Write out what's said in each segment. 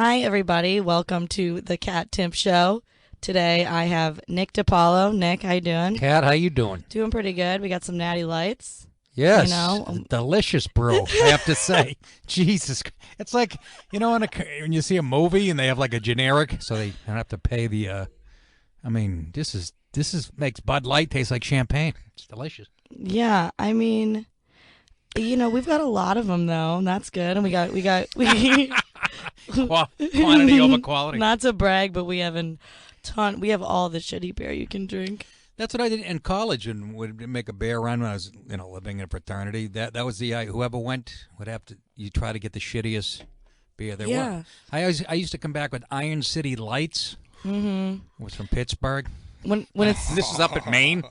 Hi, everybody. Welcome to the Kat Timpf Show. Today I have Nick Di Paolo. Nick, how you doing? Kat, how you doing? Doing pretty good. We got some natty lights. Yes, You know, delicious brew, I have to say. Jesus, it's like, when you see a movie and they have like a generic, so they don't have to pay the, this makes Bud Light taste like champagne. It's delicious. Yeah, I mean, we've got a lot of them though, and that's good. And we Quantity over quality. Not to brag, but we have we have all the shitty beer you can drink. That's what I did in college, and would make a beer run when I was, living in a fraternity. That was the whoever went would have to try to get the shittiest beer there was. I used to come back with Iron City Lights. Mm-hmm. It was from Pittsburgh. When it's this is up at Maine.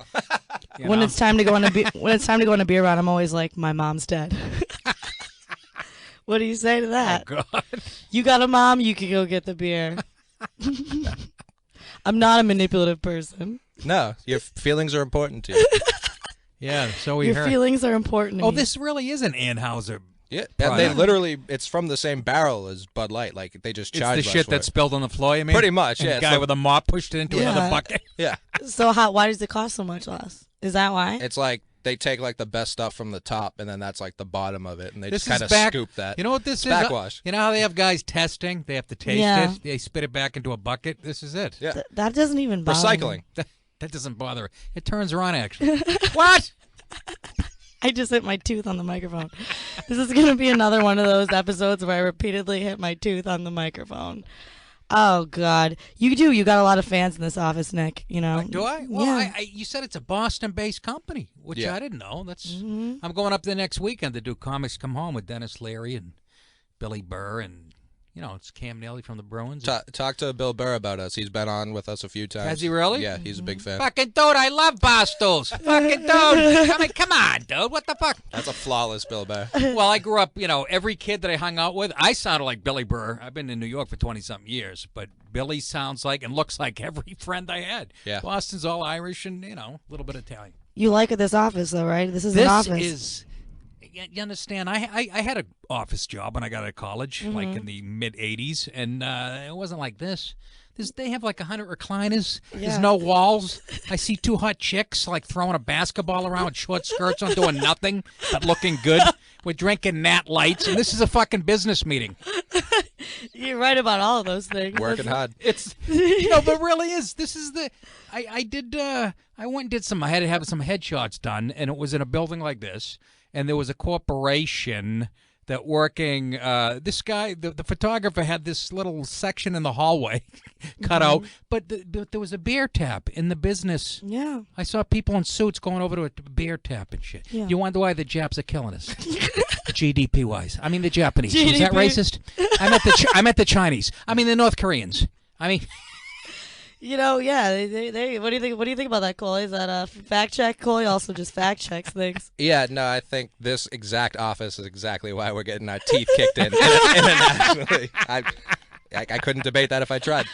When it's time to go on a beer run, I'm always like, my mom's dead. What do you say to that? Oh God! You got a mom, you can go get the beer. I'm not a manipulative person. No, your feelings are important to you. Yeah, so we Your heard. feelings are important to Oh, me. this really is an Anheuser. Yeah, they literally, it's from the same barrel as Bud Light. Like, they just charge It's the less shit for that's it. spilled on the floor, you mean? Pretty much, and yeah. the guy with a mop pushed it into another bucket. Yeah. So why does it cost so much less? Is that why? It's like they take like the best stuff from the top, and then that's like the bottom of it, and they This just kind of is back- scoop that. You know what this is? Backwash. You know how they have guys testing? They have to taste Yeah. it. They spit it back into a bucket. This is it. Yeah. That doesn't even bother Recycling. me. That doesn't bother. It turns her on, actually. What? I just hit my tooth on the microphone. This is going to be another one of those episodes where I repeatedly hit my tooth on the microphone. Oh, God. You do. You got a lot of fans in this office, Nick, you know. Do I? Well, Yeah. you said it's a Boston-based company, which Yeah. I didn't know. That's. Mm-hmm. I'm going up there next weekend to do Comics Come Home with Dennis Leary and Billy Burr and, it's Cam Neely from the Bruins. Talk to Bill Burr about us. He's been on with us a few times. Has he really? Yeah, he's a big fan. Fucking dude, I love Barstools. Fucking dude. Come on, dude. What the fuck? That's a flawless Bill Burr. Well, I grew up, every kid that I hung out with, I sounded like Billy Burr. I've been in New York for 20-something years, but Billy sounds like and looks like every friend I had. Yeah. Boston's all Irish and, a little bit Italian. You like this office, though, right? This is an office. This is, you understand, I had an office job when I got out of college, like in the mid-'80s, and it wasn't like this. They have like 100 recliners. There's no walls. I see two hot chicks like throwing a basketball around with short skirts on, doing nothing but looking good. We're drinking Nat Lights, and this is a fucking business meeting. You're right about all of those things. Working hard. It's but really is. This is the. I went and did some. I had to have some headshots done, and it was in a building like this, and there was a corporation that working. This guy, the photographer, had this little section in the hallway cut out, but there was a beer tap in the business. Yeah. I saw people in suits going over to a beer tap and shit. Yeah. You wonder why the Japs are killing us? GDP wise, I mean the Japanese. Is that GDP. racist? I meant the Chinese. I mean the North Koreans. I mean. Yeah. They. What do you think? What do you think about that, Cole? Is that a fact check? Cole also just fact checks things. Yeah, no, I think this exact office is exactly why we're getting our teeth kicked in internationally. I couldn't debate that if I tried.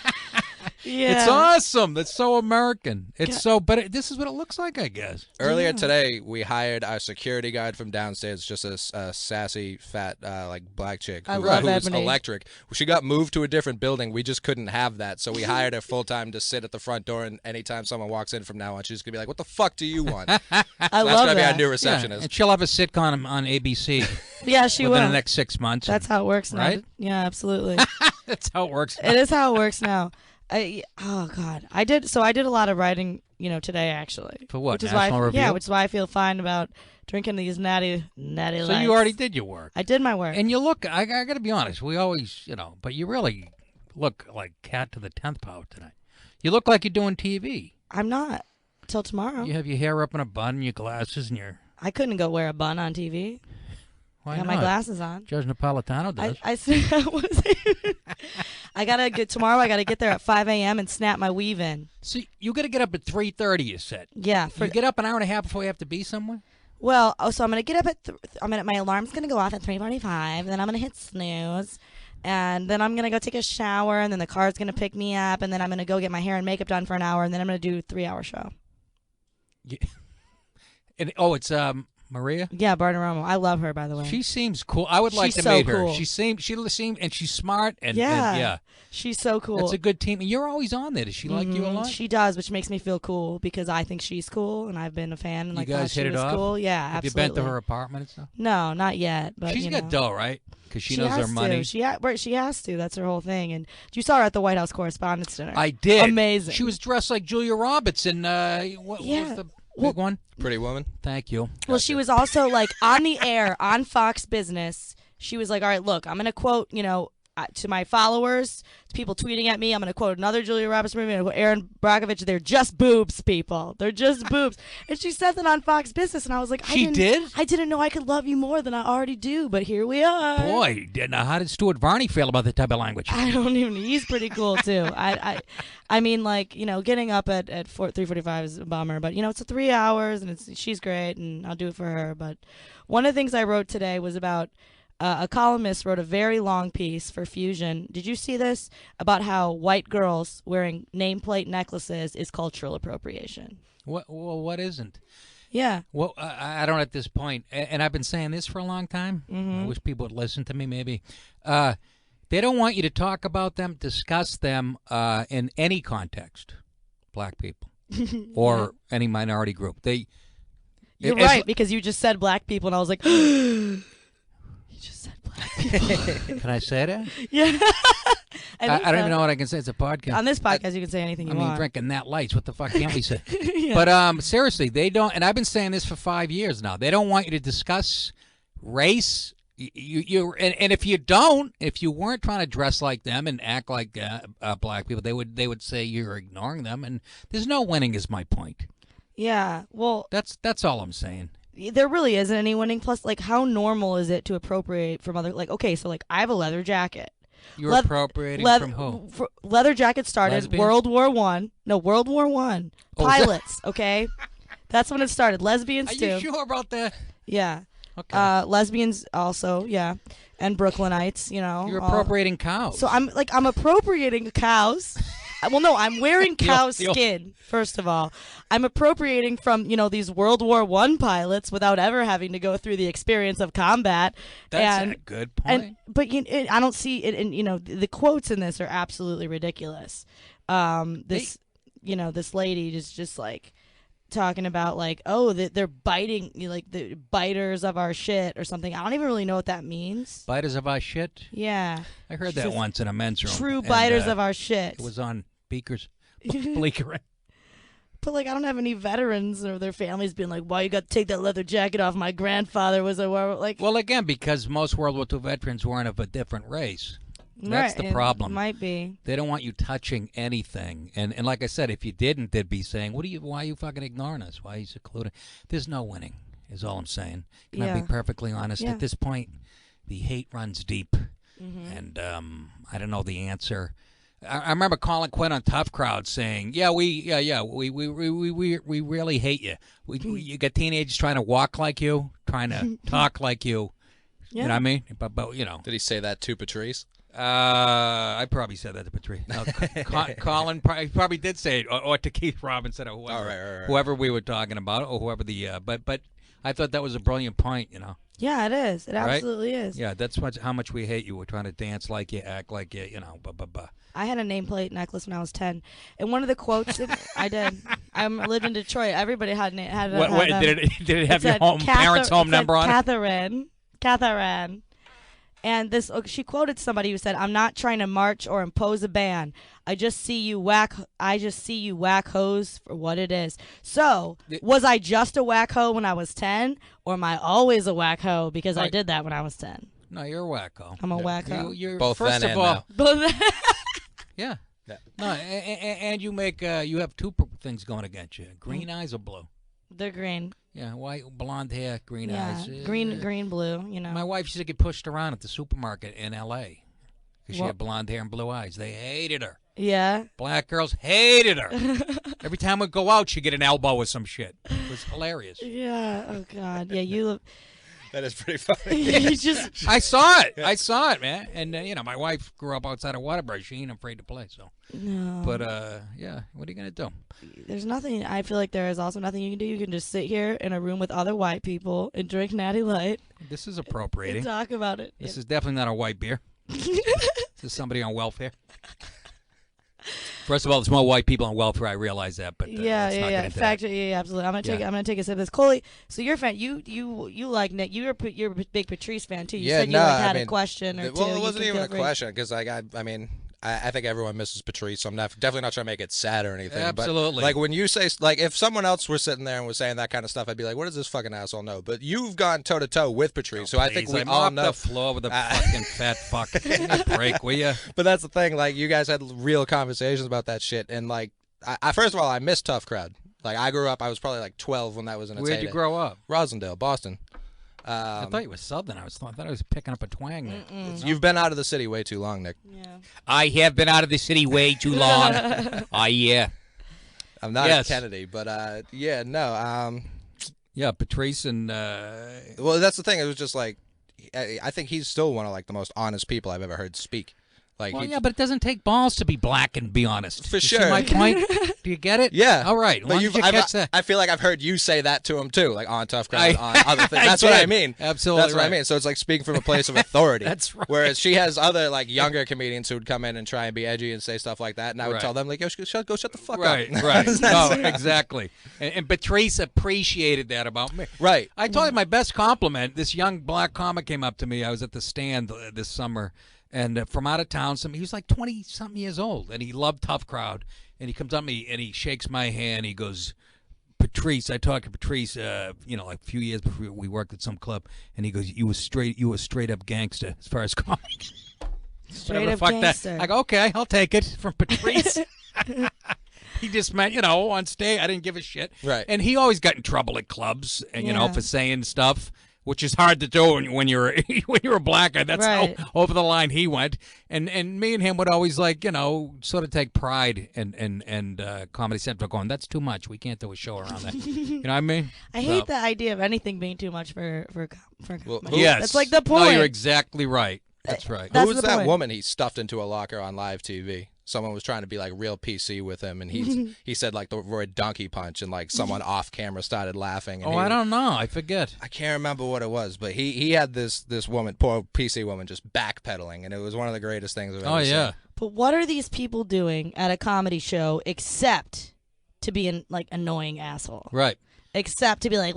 Yeah. It's awesome. That's so American. It's but this is what it looks like, I guess. Earlier today, we hired our security guard from downstairs, just a sassy, fat, like black chick I who love was Ebony. electric. She got moved to a different building. We just couldn't have that, so we hired her full time to sit at the front door. And anytime someone walks in from now on, she's gonna be like, "What the fuck do you want?" I That's love gonna be our that. new receptionist. And she'll have a sitcom on ABC Yeah, she within will. the next 6 months. That's how it works now. Right? Yeah, absolutely. That's how it works. It is how it works now. Oh God, I did a lot of writing, today actually. For what, Which is National why, Review? Yeah, which is why I feel fine about drinking these natty So lights. you already did your work. I did my work. And you look, I got to be honest, we always, but you really look like Kat to the 10th power tonight. You look like you're doing TV. I'm not till tomorrow. You have your hair up in a bun and your glasses and your... I couldn't go wear a bun on TV. Why I got not? my glasses on. Judge Napolitano does. I gotta get tomorrow. I gotta get there at 5 a.m. and snap my weave in. So you got to get up at 3:30, you said. Yeah. You get up an hour and a half before you have to be somewhere? Well, so I'm gonna get up at. My alarm's gonna go off at 3:45, and then I'm gonna hit snooze, and then I'm gonna go take a shower, and then the car's gonna pick me up, and then I'm gonna go get my hair and makeup done for an hour, and then I'm gonna do a 3-hour show. Yeah. And, it's Maria? Yeah, Bartiromo. I love her, by the way. She seems cool. I would like She's to meet so her. cool. She seemed, and she's smart. And yeah. and, yeah. She's so cool. It's a good team. And you're always on there. Does she like you a lot? She does, which makes me feel cool because I think she's cool, and I've been a fan. And You like, guys she hit it was off? cool. Yeah, Have absolutely. you been to her apartment and stuff? No, not yet. But She's you got know. dough, right? Because she knows has her money. To. She has to. That's her whole thing. And you saw her at the White House Correspondents' Dinner. I did. Amazing. She was dressed like Julia Roberts in what was the big one? Pretty Woman. Thank you. Well, she was also like on the air on Fox Business. She was like, all right, look, I'm going to quote, to my followers, to people tweeting at me, I'm going to quote another Julia Roberts movie, I'm going to quote Aaron Brockovich, they're just boobs, people. They're just boobs. And she said that on Fox Business, and I was like, I didn't know I could love you more than I already do, but here we are. Boy, how did Stuart Varney feel about that type of language? I don't even, he's pretty cool, too. I mean, like, getting up at 3:45 is a bummer, but, it's 3 hours, and she's great, and I'll do it for her. But one of the things I wrote today was about a columnist wrote a very long piece for Fusion. Did you see this? About how white girls wearing nameplate necklaces is cultural appropriation. What isn't? Yeah. Well, I don't at this point, and I've been saying this for a long time. I wish people would listen to me, maybe. They don't want you to talk about them, discuss them in any context, black people or any minority group. You're right, because you just said black people, and I was like, you just said black people. Can I say that? Yeah. I don't even know what I can say. It's a podcast. On this podcast, you can say anything you want. I mean, drinking that lights. What the fuck can't we say? Yeah. But seriously, they don't, and I've been saying this for 5 years now. They don't want you to discuss race. And if you weren't trying to dress like them and act like black people, they would say you're ignoring them. And there's no winning, is my point. Yeah. Well, that's all I'm saying. There really isn't any winning. Plus, like, how normal is it to appropriate from other? Like, okay, so like I have a leather jacket. You're appropriating from who? Leather jacket started Lesbians? World War I. No, World War I. Pilots, okay? That's when it started. Lesbians, too. Are you sure about that? Yeah. Okay. Lesbians also, yeah. And Brooklynites, You're appropriating cows. So I'm appropriating cows. Well, no, I'm wearing cow skin, first of all. I'm appropriating from, these World War I pilots without ever having to go through the experience of combat. That's a good point. But I don't see it, and, the quotes in this are absolutely ridiculous. This lady is just like talking about like, oh, they're biting, like the biters of our shit or something. I don't even really know what that means. Biters of our shit? Yeah. I heard that once in a men's room. True biters of our shit. It was on Beaker's Bleeker. But like, I don't have any veterans or their families being like, why you got to take that leather jacket off? My grandfather was a like. Well, again, because most World War II veterans weren't of a different race. That's the problem. It might be. They don't want you touching anything. And like I said, if you didn't, they'd be saying, why are you fucking ignoring us? Why are you secluding? There's no winning, is all I'm saying. Can I be perfectly honest? Yeah. At this point, the hate runs deep. And I don't know the answer. I remember Colin Quinn on Tough Crowd saying, we really hate you. You got teenagers trying to walk like you, trying to talk like you. Yeah. You know what I mean? But Did he say that to Patrice? I probably said that to Patrice. No, Colin probably did say it, or to Keith Robinson, or whoever, whoever we were talking about, or whoever the. But I thought that was a brilliant point. Yeah, it is. It absolutely is. Yeah, that's how much we hate you. We're trying to dance like you, act like you. I had a nameplate necklace when I was 10, and one of the quotes I did. I lived in Detroit. Everybody had did it have your parents' home number on it? Catherine. And she quoted somebody who said, "I'm not trying to march or impose a ban. I just see you whack hoes for what it is." So, was I just a whack hoe when I was 10, or am I always a whack hoe because I did that when I was 10? No, you're a wacko. I'm a wacko. You're both first then of and all. now. Yeah. No, and you you have two things going against you: green eyes or blue. They're green. Yeah, white, blonde hair, green eyes. Green, blue. My wife used to get pushed around at the supermarket in L.A. because she had blonde hair and blue eyes. They hated her. Yeah. Black girls hated her. Every time we'd go out, she'd get an elbow or some shit. It was hilarious. Yeah. Oh God. Yeah. That is pretty funny. You just I saw it. I saw it, man. And my wife grew up outside of Waterbury. She ain't afraid to play. So, no. but yeah, what are you gonna do? There's nothing. I feel like there is also nothing you can do. You can just sit here in a room with other white people and drink Natty Light This is appropriating. and talk about it. This is definitely not a white beer. This is somebody on welfare. First of all, there's more white people on welfare. I realize that, but yeah. in Fact, yeah, absolutely. I'm gonna take a sip of this. Kollege, so you're a fan. You like Nick. You're a big Patrice fan too. You said you had a question or two. Well, it wasn't even a question because I think everyone misses Patrice, so I'm definitely not trying to make it sad or anything. Absolutely. But, like, when you say, like, if someone else were sitting there and was saying that kind of stuff, I'd be like, what does this fucking asshole know? But you've gone toe-to-toe with Patrice, so I think we all know. the floor with a fucking fat fuck. Give me a break, will you? But that's the thing. Like, you guys had real conversations about that shit. And, like, I first of all, I miss Tough Crowd. Like, I grew up, I was probably, like, 12 when that was in its Where'd you grow up? Rosendale, Boston. I thought you were Southern. I thought I was picking up a twang there. You've been out of the city way too long, Nick. Yeah. I have been out of the city way too long. Yeah. I'm not a Kennedy, but yeah, no. Yeah, Patrice and well, that's the thing. It was just like, I think he's still one of like the most honest people I've ever heard speak. Like, well, yeah, but it doesn't take balls to be black and be honest. For You sure. See my point? Do you get it? Yeah. All right. But you catch that? I feel like I've heard you say that to him too, like on Tough Crowd, on other things. I That's what I did. mean. Absolutely That's what I right. mean. So it's like speaking from a place of authority. That's right. Whereas she has other like younger comedians who would come in and try and be edgy and say stuff like that, and I would Right. tell them like, "Yo, go shut the fuck Right, up." right. No, exactly. And Patrice appreciated that about me. Right. I told you my best compliment. This young black comic came up to me. I was at the stand this summer, and from out of town. He was like 20-something years old, and he loved Tough Crowd. And he comes up to me, and he shakes my hand. He goes, Patrice, I talked to Patrice, like a few years before we worked at some club, and he goes, you were straight up gangster as far as comedy. Straight up fuck gangster. that. I go, okay, I'll take it from Patrice. He just meant, on stage, I didn't give a shit. Right. And he always got in trouble at clubs, and Yeah. for saying stuff, which is hard to do when you're when you're a black guy. That's Right. how over the line he went. And me and him would always sort of take pride in Comedy Central going, that's too much. We can't do a show around that. You know what I mean? I hate the idea of anything being too much for Well, comedy. Yes. That's like the point. No, you're exactly right. That's right. That's Who was the that point. woman he stuffed into a locker on live TV? Someone was trying to be like real PC with him, and he said like the word donkey punch, and like someone off camera started laughing. And I don't know. I forget. I can't remember what it was, but he had this woman, poor PC woman, just backpedaling, and it was one of the greatest things I've ever seen. But what are these people doing at a comedy show except to be an annoying asshole? Right. Except to be like,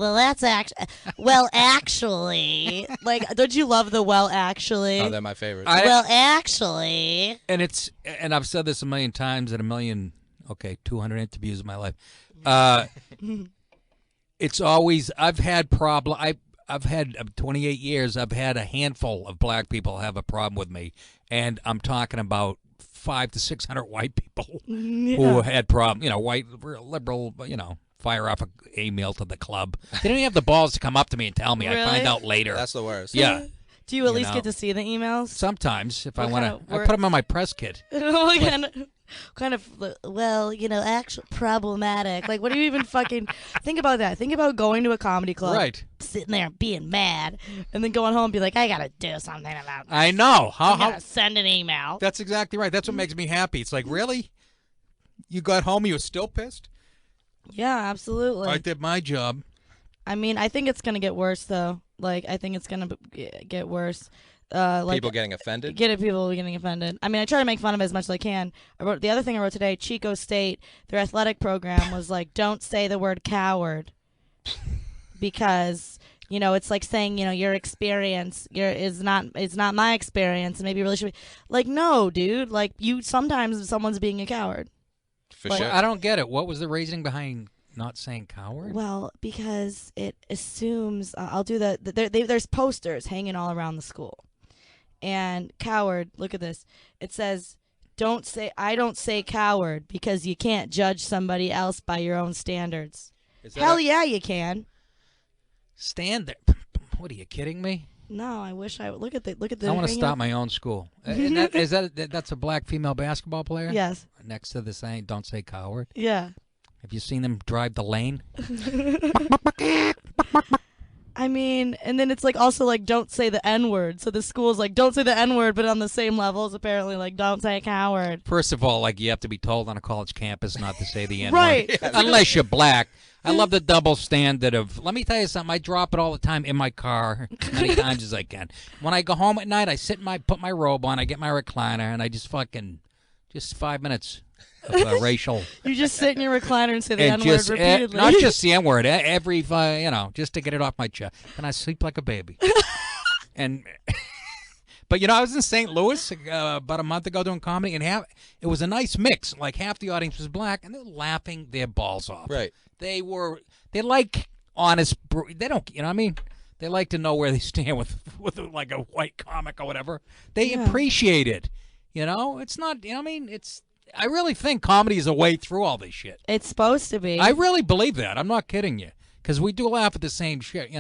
actually, like, don't you love the actually? Oh, they're my favorite. Actually. And I've said this a million times in 200 interviews in my life. It's always, I've had 28 years, I've had a handful of black people have a problem with me. And I'm talking about 500 to 600 white people who had problems, white, liberal, fire off an email to the club. They don't even have the balls to come up to me and tell me. Really? I find out later. That's the worst. Yeah. Do you at least get to see the emails? Sometimes, if I What want kind to. of I put them on my press kit. kind of, actually problematic. Like, what do you even fucking think about that? Think about going to a comedy club, Right. sitting there being mad, and then going home and be like, I gotta do something about this. I know. I gotta send an email. That's exactly right. That's what makes me happy. It's like, really? You got home, you were still pissed? Yeah, absolutely. I did my job. I mean, I think it's gonna get worse though. Like, I think it's gonna get worse. People getting offended. People getting offended. I mean, I try to make fun of it as much as I can. The other thing I wrote today, Chico State, their athletic program was like, don't say the word coward, because it's like saying your experience is not my experience, and maybe you really should be like, no, dude, like sometimes someone's being a coward. For Like, sure. I don't get it. What was the reasoning behind not saying coward? Well, because it assumes I'll do there's posters hanging all around the school. And coward, look at this. It says, I don't say coward because you can't judge somebody else by your own standards. Hell yeah, you can. Stand there. What, are you kidding me? No, I wish I would. Look at the I want to start my own school. And that's a black female basketball player? Yes. Next to the saying, don't say coward. Yeah. Have you seen them drive the lane? I mean, and then it's like also like don't say the N-word. So the school's like don't say the N-word, but on the same level as apparently like don't say coward. First of all, like you have to be told on a college campus not to say the N-word. Right. Unless you're black. I love the double standard of, let me tell you something, I drop it all the time in my car many times as I can. When I go home at night, I put my robe on, I get my recliner, and I just 5 minutes of racial. You just sit in your recliner and say the And N-word repeatedly. not just the N-word, every, just to get it off my chest. And I sleep like a baby. But, I was in St. Louis about a month ago doing comedy, and it was a nice mix. Like, half the audience was black, and they were laughing their balls off. Right. They like honest, they don't, they like to know where they stand with like a white comic or whatever. They appreciate it. It's not, I really think comedy is a way through all this shit. It's supposed to be. I really believe that. I'm not kidding you. Because we do laugh at the same shit,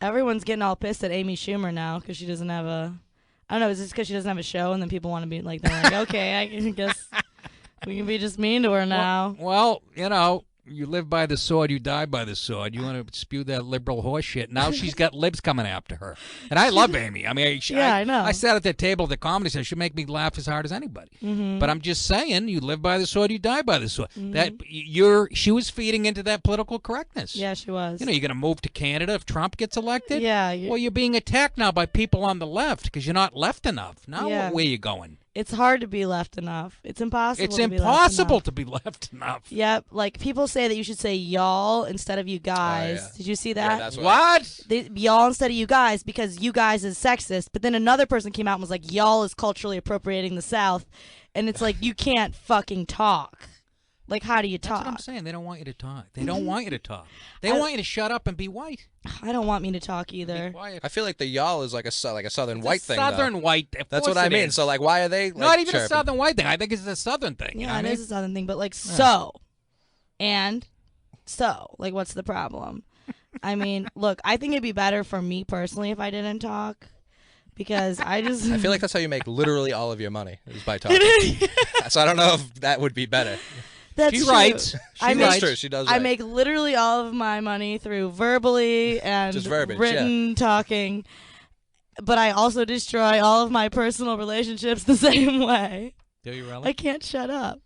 Everyone's getting all pissed at Amy Schumer now because she doesn't have a, I don't know, is this because she doesn't have a show and then people want to be like, they're like, okay, I guess we can be just mean to her now. Well, you live by the sword, you die by the sword. You want to spew that liberal horse shit. Now she's got libs coming after her. And I love Amy. I mean, I know. I sat at that table at the comedy show. She make me laugh as hard as anybody. Mm-hmm. But I'm just saying, you live by the sword, you die by the sword. Mm-hmm. She was feeding into that political correctness. Yeah, she was. You're going to move to Canada if Trump gets elected? Yeah. Well, you're being attacked now by people on the left because you're not left enough. Now where are you going? It's hard to be left enough. It's impossible. It's impossible to be left enough. Yep. Like people say that you should say y'all instead of you guys. Oh, yeah. Did you see that? Yeah, that's what? Y'all instead of you guys because you guys is sexist. But then another person came out and was like, y'all is culturally appropriating the South. And it's like, you can't fucking talk. Like, how do you talk? That's what I'm saying. They don't want you to talk. They don't want you to talk. They want you to shut up and be white. I don't want me to talk either. Quiet. I feel like the y'all is like a southern white thing. Southern white. That's what I mean. So like, why are they like, not even chirping? a southern white thing? I think it's a southern thing. Yeah, it is a southern thing. But like, like, what's the problem? I mean, look, I think it'd be better for me personally if I didn't talk. Because I feel like that's how you make literally all of your money is by talking. So I don't know if that would be better. That's she true. writes. That's true. She does. I make literally all of my money through verbally and just verbiage, written talking, but I also destroy all of my personal relationships the same way. Do you really? I can't shut up.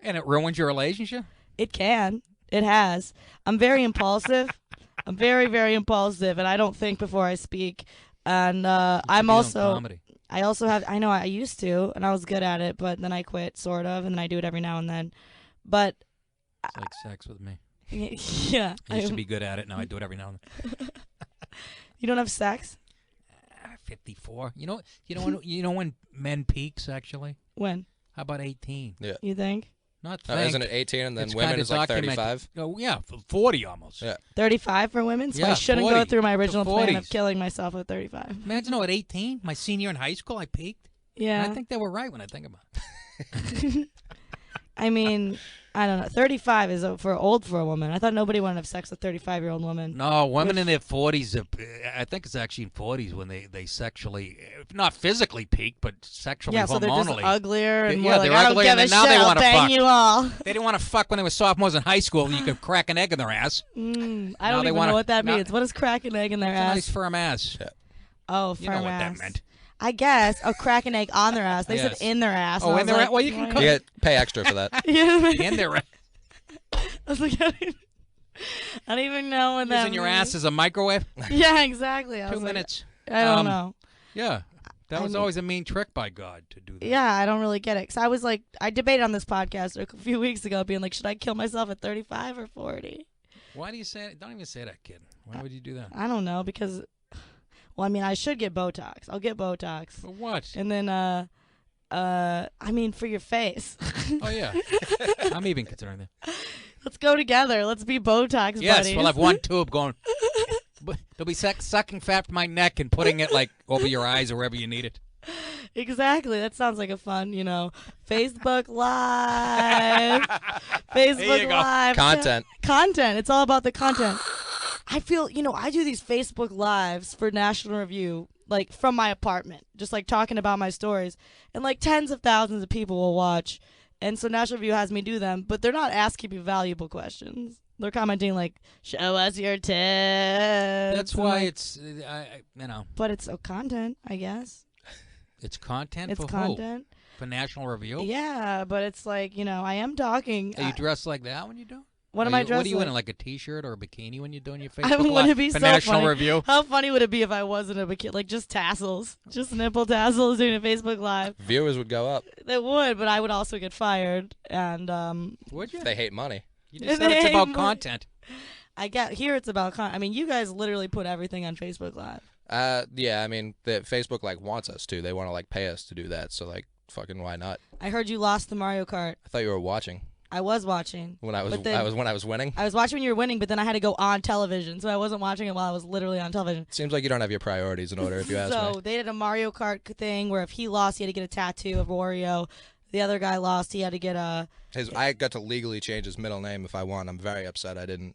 And it ruins your relationship? It can. It has. I'm very impulsive. I'm very, very impulsive, and I don't think before I speak. And I also have. I know I used to, and I was good at it, but then I quit, sort of, and then I do it every now and then. But it's like sex with me. Yeah, I used to be good at it. Now I do it every now and then. You don't have sex? 54. You know when men peak sexually? When? How about 18? Yeah. You think? Not think. Isn't it 18 and then women is like 35? Oh yeah, 40 almost. Yeah. 35 for women? So yeah, I shouldn't 40 go through my original plan of 40s. killing myself at 35. Imagine at 18, my senior in high school, I peaked. Yeah. And I think they were right when I think about it. I mean, I don't know. 35 is old for a woman. I thought nobody wanted to have sex with a 35-year-old woman. No, women in their 40s, I think it's actually in 40s when they sexually, not physically peak, but sexually, yeah, so they're just hormonally. uglier and Yeah, more like, they're I don't uglier, give and a then now shit, they I'll wanna bang fuck. you all. They didn't want to fuck when they were sophomores in high school. You could crack an egg in their ass. I don't Now they even wanna- know what that now- means. What is crack an egg in their It's a ass? nice firm ass. Yeah. Oh, firm You know what ass. that meant. I guess. Oh, crack an egg on their ass. They Yes. said in their ass. Oh, and I in was their like, ass? Well, you can what? cut- You pay extra for that. In their ass. I was like, I don't even know what that Using your ass means. as a microwave? Yeah, exactly. I 2 was like, minutes. I don't know. Yeah. That I was mean- always a mean trick by God to do that. Yeah, I don't really get it. 'Cause I was like, I debated on this podcast a few weeks ago, being like, should I kill myself at 35 or 40? Why do you say it? Don't even say that, kid. Why would you do that? I don't know, because, well, I mean, I should get Botox. I'll get Botox. For what? And then, I mean, for your face. Oh, yeah. I'm even considering that. Let's go together. Let's be Botox Yes, buddies. we'll have one tube going. They'll be sucking fat from my neck and putting it like over your eyes or wherever you need it. Exactly. That sounds like a fun, Facebook Live. Facebook you go. Live. Content. Content. It's all about the content. I feel, I do these Facebook Lives for National Review, like from my apartment, just like talking about my stories. And like tens of thousands of people will watch. And so National Review has me do them, but they're not asking me valuable questions. They're commenting like, "Show us your tits." That's and, why like, it's, you know. But it's content, I guess. It's content It's for content. who? For National Review? Yeah, but it's like, I am talking. Are you dressed like that when you do? What am I dressed What are you like? in, like a T-shirt or a bikini when you're doing your Facebook I Live would it be for so National funny. Review? How funny would it be if I wasn't a bikini? Like just tassels, just nipple tassels doing a Facebook Live. Viewers would go up. They would, but I would also get fired. And Would you? They hate money. You just said it's about content. I get here. It's about I mean, you guys literally put everything on Facebook Live. Yeah, I mean, Facebook like wants us to. They want to like pay us to do that. So like, fucking why not? I heard you lost the Mario Kart. I thought you were watching I was watching. when I was winning. I was watching when you were winning, but then I had to go on television, so I wasn't watching it while I was literally on television. Seems like you don't have your priorities in order, if you ask me. So they did a Mario Kart thing where if he lost, he had to get a tattoo of Wario. The other guy lost, he had to get a. I got to legally change his middle name if I want. I'm very upset I didn't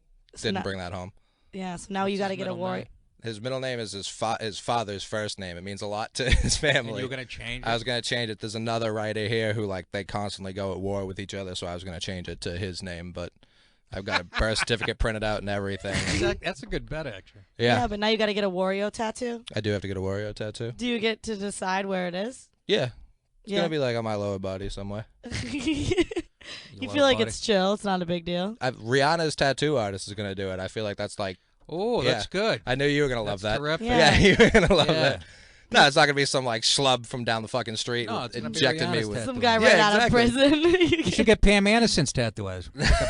bring that home. Yeah, so now you got to get a Wario. His middle name is his father's first name. It means a lot to his family. And you were going to change it? I was going to change it. There's another writer here who, like, they constantly go at war with each other, so I was going to change it to his name, but I've got a birth certificate printed out and everything. That's a good bet, actually. Yeah, but now you got to get a Wario tattoo. I do have to get a Wario tattoo. Do you get to decide where it is? Yeah. It's going to be, like, on my lower body somewhere. You feel like it's chill. It's not a big deal. Rihanna's tattoo artist is going to do it. I feel like that's, like... Oh, that's good. I knew you were going to love that. Terrific. Yeah. You were going to love that. No, it's not going to be some, like, schlub from down the fucking street injecting me with... Some guy right out of prison. You should get Pam Anderson's tattooed.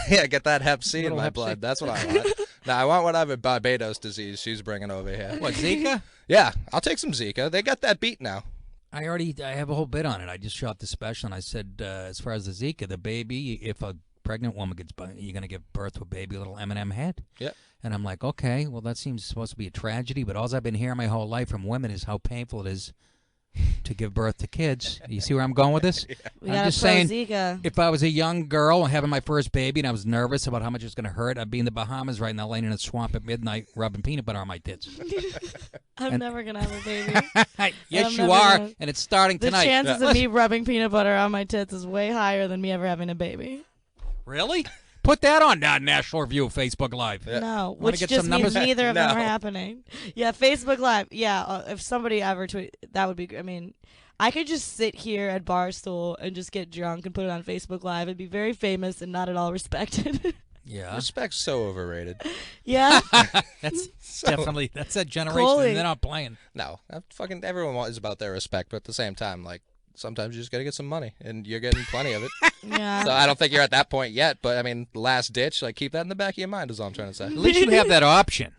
Yeah, get that Hep C in my Hep blood. C. That's what I want. Now, I want whatever Barbados disease she's bringing over here. What, Zika? Yeah, I'll take some Zika. They got that beat now. I have a whole bit on it. I just shot the special, and I said, as far as the Zika, the baby, if a pregnant woman gets, you're going to give birth to a baby, little M&M head. Yeah. And I'm like, okay, well, that seems supposed to be a tragedy, but all I've been hearing my whole life from women is how painful it is to give birth to kids. You see where I'm going with this? We I'm got just a pro saying, Zika. if I was a young girl having my first baby and I was nervous about how much it's going to hurt, I'd be in the Bahamas right now, laying in a swamp at midnight, rubbing peanut butter on my tits. I'm never going to have a baby. Yes, you are, and it's starting the tonight. The chances of me rubbing peanut butter on my tits is way higher than me ever having a baby. Really? Put that on National Review Facebook Live. Yeah. No, Wanna which get just some means numbers? neither of them No. are happening. Yeah, Facebook Live. Yeah, if somebody ever tweet, that would be. I mean, I could just sit here at Barstool and just get drunk and put it on Facebook Live. It'd be very famous and not at all respected. Yeah. Respect's so overrated. Yeah. That's definitely, that's that generation. Kollege. They're not playing. No, fucking everyone is about their respect, but at the same time, like, sometimes you just got to get some money, and you're getting plenty of it. Yeah. So I don't think you're at that point yet, but I mean, last ditch, like, keep that in the back of your mind is all I'm trying to say. At least you have that option.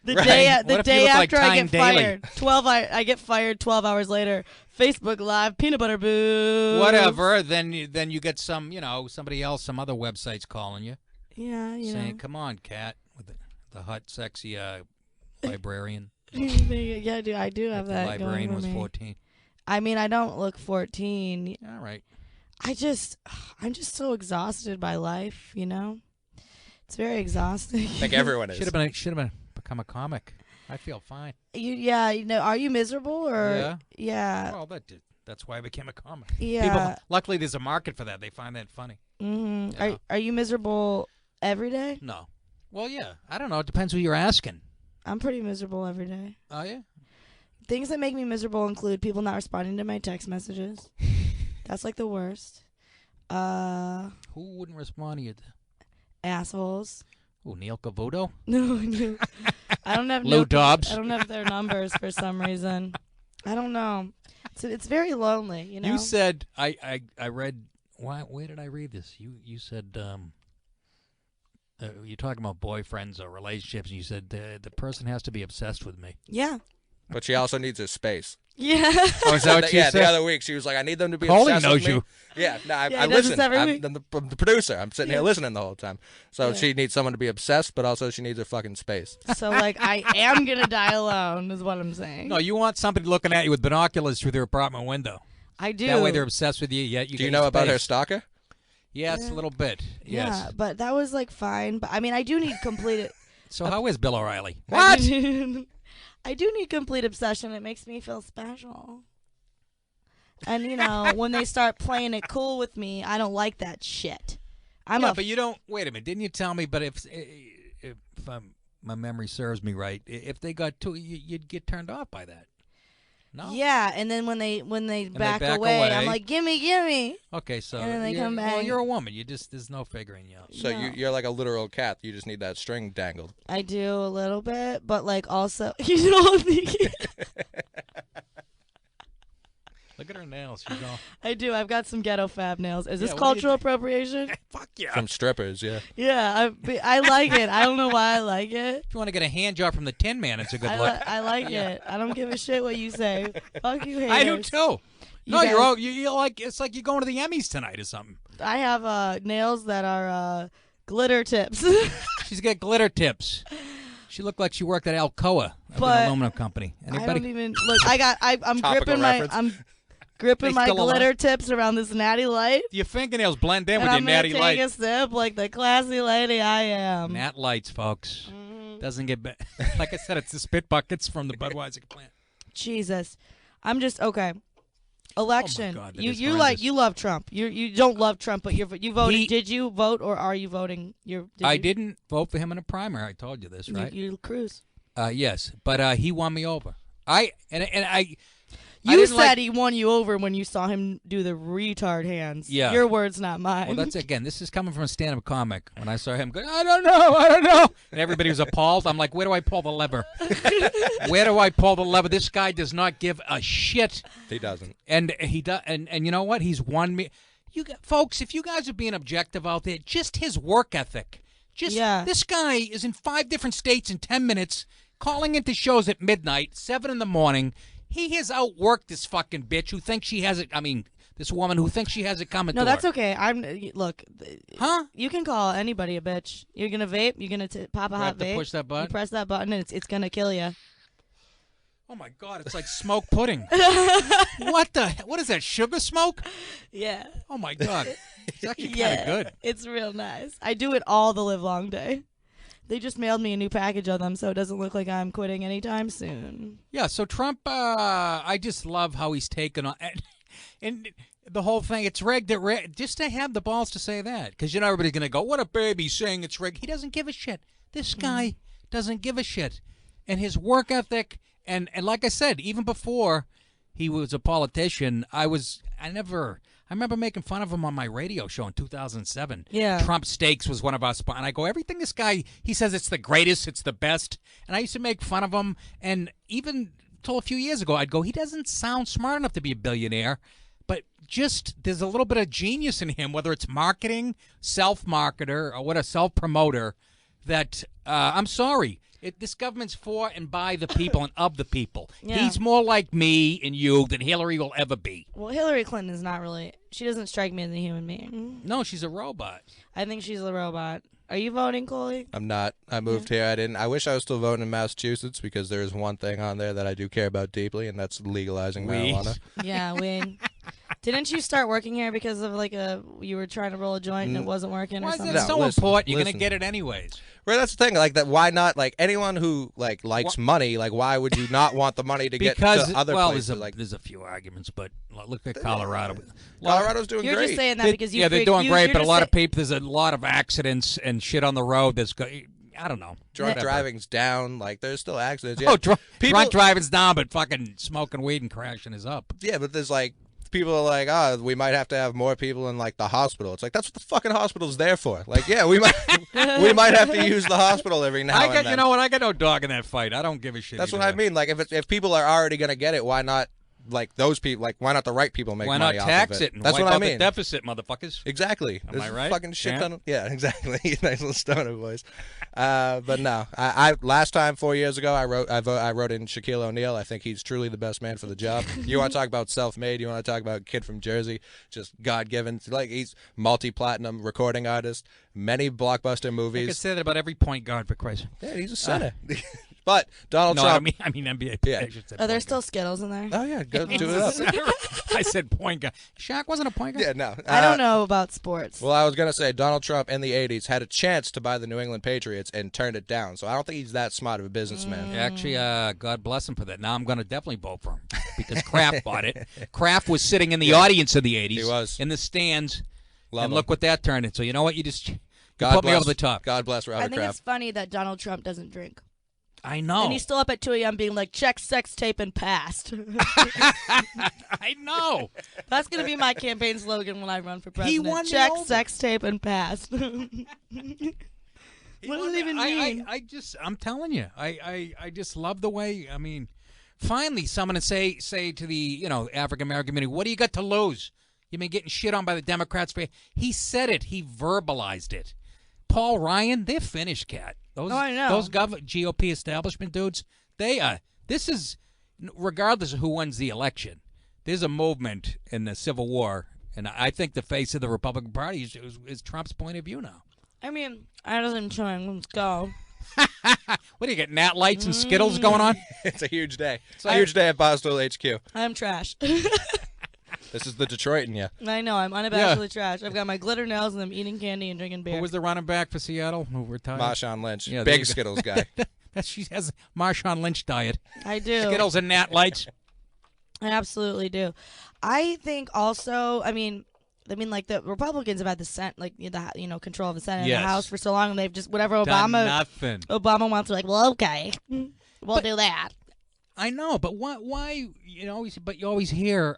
The Right. day What if you day look like after I Tyne get Daly? fired, I get fired 12 hours later. Facebook Live, peanut butter boo. Whatever. Then you get some, somebody else, some other websites calling you. Yeah, saying, come on, Kat, with the hot, sexy librarian. Yeah, I do have The that. librarian going was for me. 14. I mean, I don't look 14. All right. I'm just so exhausted by life, It's very exhausting. I think everyone is. Should have become a comic. I feel fine. Are you miserable or? Yeah. Well, that's why I became a comic. Yeah. People, luckily, there's a market for that. They find that funny. Mm-hmm. Yeah. Are you miserable every day? No. Well, yeah. I don't know. It depends who you're asking. I'm pretty miserable every day. Oh, yeah? Things that make me miserable include people not responding to my text messages. That's like the worst. Who wouldn't respond to you? Assholes. Oh, Neil Cavuto? No. I don't have Lou Dobbs? I don't have their numbers for some reason. I don't know. It's very lonely, You said I read. Where did I read this? You said you're talking about boyfriends or relationships, and you said the person has to be obsessed with me. Yeah. But she also needs her space. Yeah. Oh, is that what you said? The other week she was like, I need them to be Kollege obsessed knows with me. you. Yeah, no, I he does listen. this every week. I'm the producer. I'm sitting here listening the whole time. So Yeah. she needs someone to be obsessed, but also she needs her fucking space. So like I am gonna die alone is what I'm saying. No, you want somebody looking at you with binoculars through their apartment window. I do. That way they're obsessed with you. Yet Do you know about her stalker? Yes, Yeah. a little bit. Yes. Yeah, but that was like fine. But I mean, I do need complete. So how is Bill O'Reilly? What? I do need complete obsession. It makes me feel special. And when they start playing it cool with me, I don't like that shit. but you don't. Wait a minute. Didn't you tell me? But if my memory serves me right, if they got too, you'd get turned off by that. No. Yeah, and then when they back away, I'm like, gimme. Okay, so and then they come back. Well, you're a woman. There's no figuring you out. So you're like a literal cat. You just need that string dangled. I do a little bit, but like also, you don't think. Look at her nails. She's all. I do. I've got some ghetto fab nails. Is this cultural appropriation? Fuck yeah. From strippers, yeah. Yeah, I like it. I don't know why I like it. If you want to get a hand job from the Tin Man, it's a good look. I like it. I don't give a shit what you say. Fuck you, haters. I do too. You're like it's like you're going to the Emmys tonight or something. I have nails that are glitter tips. She's got glitter tips. She looked like she worked at Alcoa, an aluminum company. Anybody? I don't even look. I'm gripping my glitter tips around this natty light. Your fingernails blend in with your natty light. I'm gonna take a sip like the classy lady I am. Nat lights, folks. Doesn't get better. Like I said, it's the spit buckets from the Budweiser plant. Jesus, I'm just okay. Election. Oh my God, you love Trump. You don't love Trump, but you voted. Did you vote or are you voting? I didn't vote for him in a primary. I told you this, right? You Cruz. Yes, but he won me over. You said he won you over when you saw him do the retard hands. Yeah. Your words, not mine. Well, this is coming from a stand-up comic. When I saw him go, I don't know. And everybody was appalled. I'm like, where do I pull the lever? Where do I pull the lever? This guy does not give a shit. He doesn't. And he does. And you know what? He's won me. Folks, if you guys are being objective out there, just his work ethic. This guy is in 5 different states in 10 minutes, calling into shows at midnight, 7 in the morning. He has outworked this fucking bitch who thinks she has it. I mean, this woman who thinks she has it coming to her. No, that's okay. Look. Huh? You can call anybody a bitch. You're gonna vape. You're gonna pop a hot vape. Push that button. You press that button, and it's gonna kill you. Oh my God! It's like smoke pudding. What is that? Sugar smoke? Yeah. Oh my God! It's actually kind of good. It's real nice. I do it all the live long day. They just mailed me a new package of them, so it doesn't look like I'm quitting anytime soon. Yeah, so Trump, I just love how he's taken on, and the whole thing, it's rigged, just to have the balls to say that, because everybody's going to go, what a baby saying it's rigged. He doesn't give a shit. This guy doesn't give a shit. And his work ethic, and like I said, even before he was a politician, I remember making fun of him on my radio show in 2007. Yeah. Trump Steaks was one of our sponsors. And I go, everything this guy, he says it's the greatest, it's the best. And I used to make fun of him. And even till a few years ago, I'd go, he doesn't sound smart enough to be a billionaire. But just, there's a little bit of genius in him, whether it's marketing, self-marketer, or self-promoter, that, I'm sorry. This government's for and by the people and of the people. Yeah. He's more like me and you than Hillary will ever be. Well, Hillary Clinton is not really. She doesn't strike me as a human being. No, she's a robot. I think she's a robot. Are you voting, Kollege? I'm not. I moved here. I didn't. I wish I was still voting in Massachusetts because there is one thing on there that I do care about deeply, and that's legalizing marijuana. Yeah, weed. Didn't you start working here because of you were trying to roll a joint and it wasn't working or something? Why is that so important? You're going to get it anyways. Well, that's the thing. Like that. Why not? Like anyone who likes money. Like why would you not want the money to get to other places? There's a few arguments, but look at Colorado. Colorado's doing great. You're just saying that because they're doing great, but a lot of people. There's a lot of accidents and shit on the road. I don't know. Drunk driving's down. Like there's still accidents. Yeah. Drunk driving's down, but fucking smoking weed and crashing is up. Yeah, but there's people are like, we might have to have more people in the hospital. It's like that's what the fucking hospital's there for. Like, yeah, we might have to use the hospital every now and then. You know what? I got no dog in that fight. I don't give a shit. That's what I mean. Like, if people are already gonna get it, why not? Like those people, why not the right people make money off of it? Why not tax it? And that's wipe what I out mean. The deficit, motherfuckers. Exactly. Am I right? Fucking shit ton. Yeah, exactly. Nice little stoner voice. But no, I last time 4 years ago, I wrote in Shaquille O'Neal. I think he's truly the best man for the job. You want to talk about self-made? You want to talk about kid from Jersey, just God-given? Like he's multi-platinum recording artist, many blockbuster movies. I could say that about every point guard, for Christ. Yeah, he's a center. But Donald Trump. I mean NBA. Yeah. Are there still Skittles in there? Oh yeah, go do it up. I said point guard. Shaq wasn't a point guard. Yeah, no. I don't know about sports. Well, I was gonna say Donald Trump in the '80s had a chance to buy the New England Patriots and turned it down. So I don't think he's that smart of a businessman. Actually, God bless him for that. Now I'm gonna definitely vote for him because Kraft bought it. Kraft was sitting in the audience in the '80s. He was in the stands. And look what that turned into. You know what? You just God put bless, me over the top. God bless Robert I think Kraft. it's funny that Donald Trump doesn't drink. I know. And he's still up at 2 a.m. being like, check sex tape and passed. I know. That's going to be my campaign slogan when I run for president. He won me check over. sex tape and passed. What does it even mean? I'm telling you, I just love the way. I mean, finally, someone to say to the African American community, what do you got to lose? You've been getting shit on by the Democrats. He said it. He verbalized it. Paul Ryan, they're finished, Kat. I know. Those GOP establishment dudes, this is, regardless of who wins the election, there's a movement in the Civil War, and I think the face of the Republican Party is Trump's point of view now. I mean, I doesn't join. Let's go. What do you get, Nat Lights and Skittles going on? It's a huge day. It's a huge day at Boston HQ. I'm trash. This is the Detroit in you. I know. I'm unabashedly trash. I've got my glitter nails and I'm eating candy and drinking beer. Who was the running back for Seattle who retired? Marshawn Lynch. Yeah, Big Skittles guy. She has a Marshawn Lynch diet. I do. Skittles and Nat Lights. I absolutely do. I think also, I mean, like the Republicans have had the control of the Senate and Yes. the House for so long, and they've just whatever Done nothing. Obama wants, they're like, well, okay, we'll do that. I know, but why but you always hear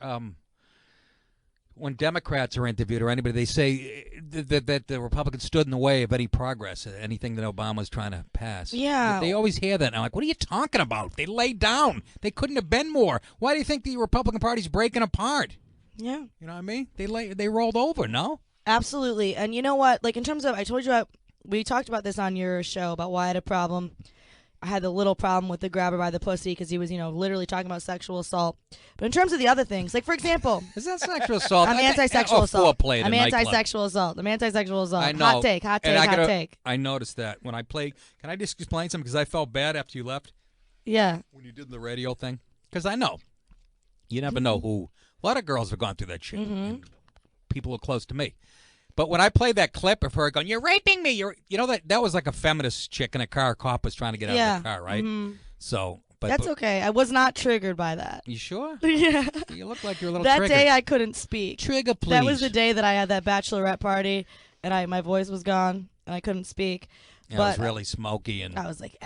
when Democrats are interviewed or anybody, they say that the Republicans stood in the way of any progress, anything that Obama was trying to pass. Yeah. They always hear that. And I'm like, what are you talking about? They laid down. They couldn't have been more. Why do you think the Republican Party's breaking apart? Yeah. You know what I mean? They rolled over, no? Absolutely. And you know what? Like, in terms of, I told you, we talked about this on your show about why I had a problem. I had the little problem with the grabber by the pussy because he was, literally talking about sexual assault. But in terms of the other things, like, for example, Is that sexual assault? I'm anti-sexual assault. Foreplay at a I'm nightclub. anti-sexual assault. I'm anti-sexual assault. I know. Hot take, hot And take, hot take. I noticed that when I played. Can I just explain something? Because I felt bad after you left Yeah. when you did the radio thing. Because I know. You never know who. A lot of girls have gone through that shit. And people are close to me. But when I played that clip of her going, "You're raping me," that was like a feminist chick in a car. A cop was trying to get out of the car, right? So, That's okay. I was not triggered by that. You sure? Yeah. You look like you're a little That triggered. day I couldn't speak. Trigger, please. That was the day that I had that bachelorette party, and my voice was gone, and I couldn't speak. Yeah, but it was really smoky, and I was like,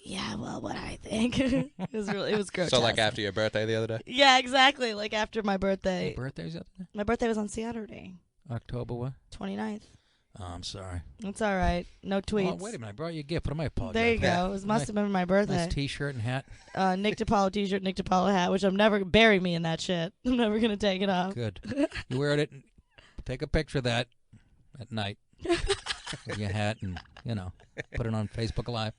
yeah, well, what I think. it was grotesque. So like after your birthday the other day? Yeah, exactly. Like after my birthday. Your birthday's up there? My birthday was on Saturday, October what? 29th. Oh, I'm sorry. It's all right. No tweets. Oh, wait a minute. I brought you a gift. What am I apologizing There you for? go. It must have been my birthday. Nice T-shirt and hat. Nick Di Paolo T-shirt, Nick Di Paolo hat, which I'm never bury me in that shit. I'm never gonna take it off. Good. You wear it. Take a picture of that at night with your hat, and put it on Facebook Live.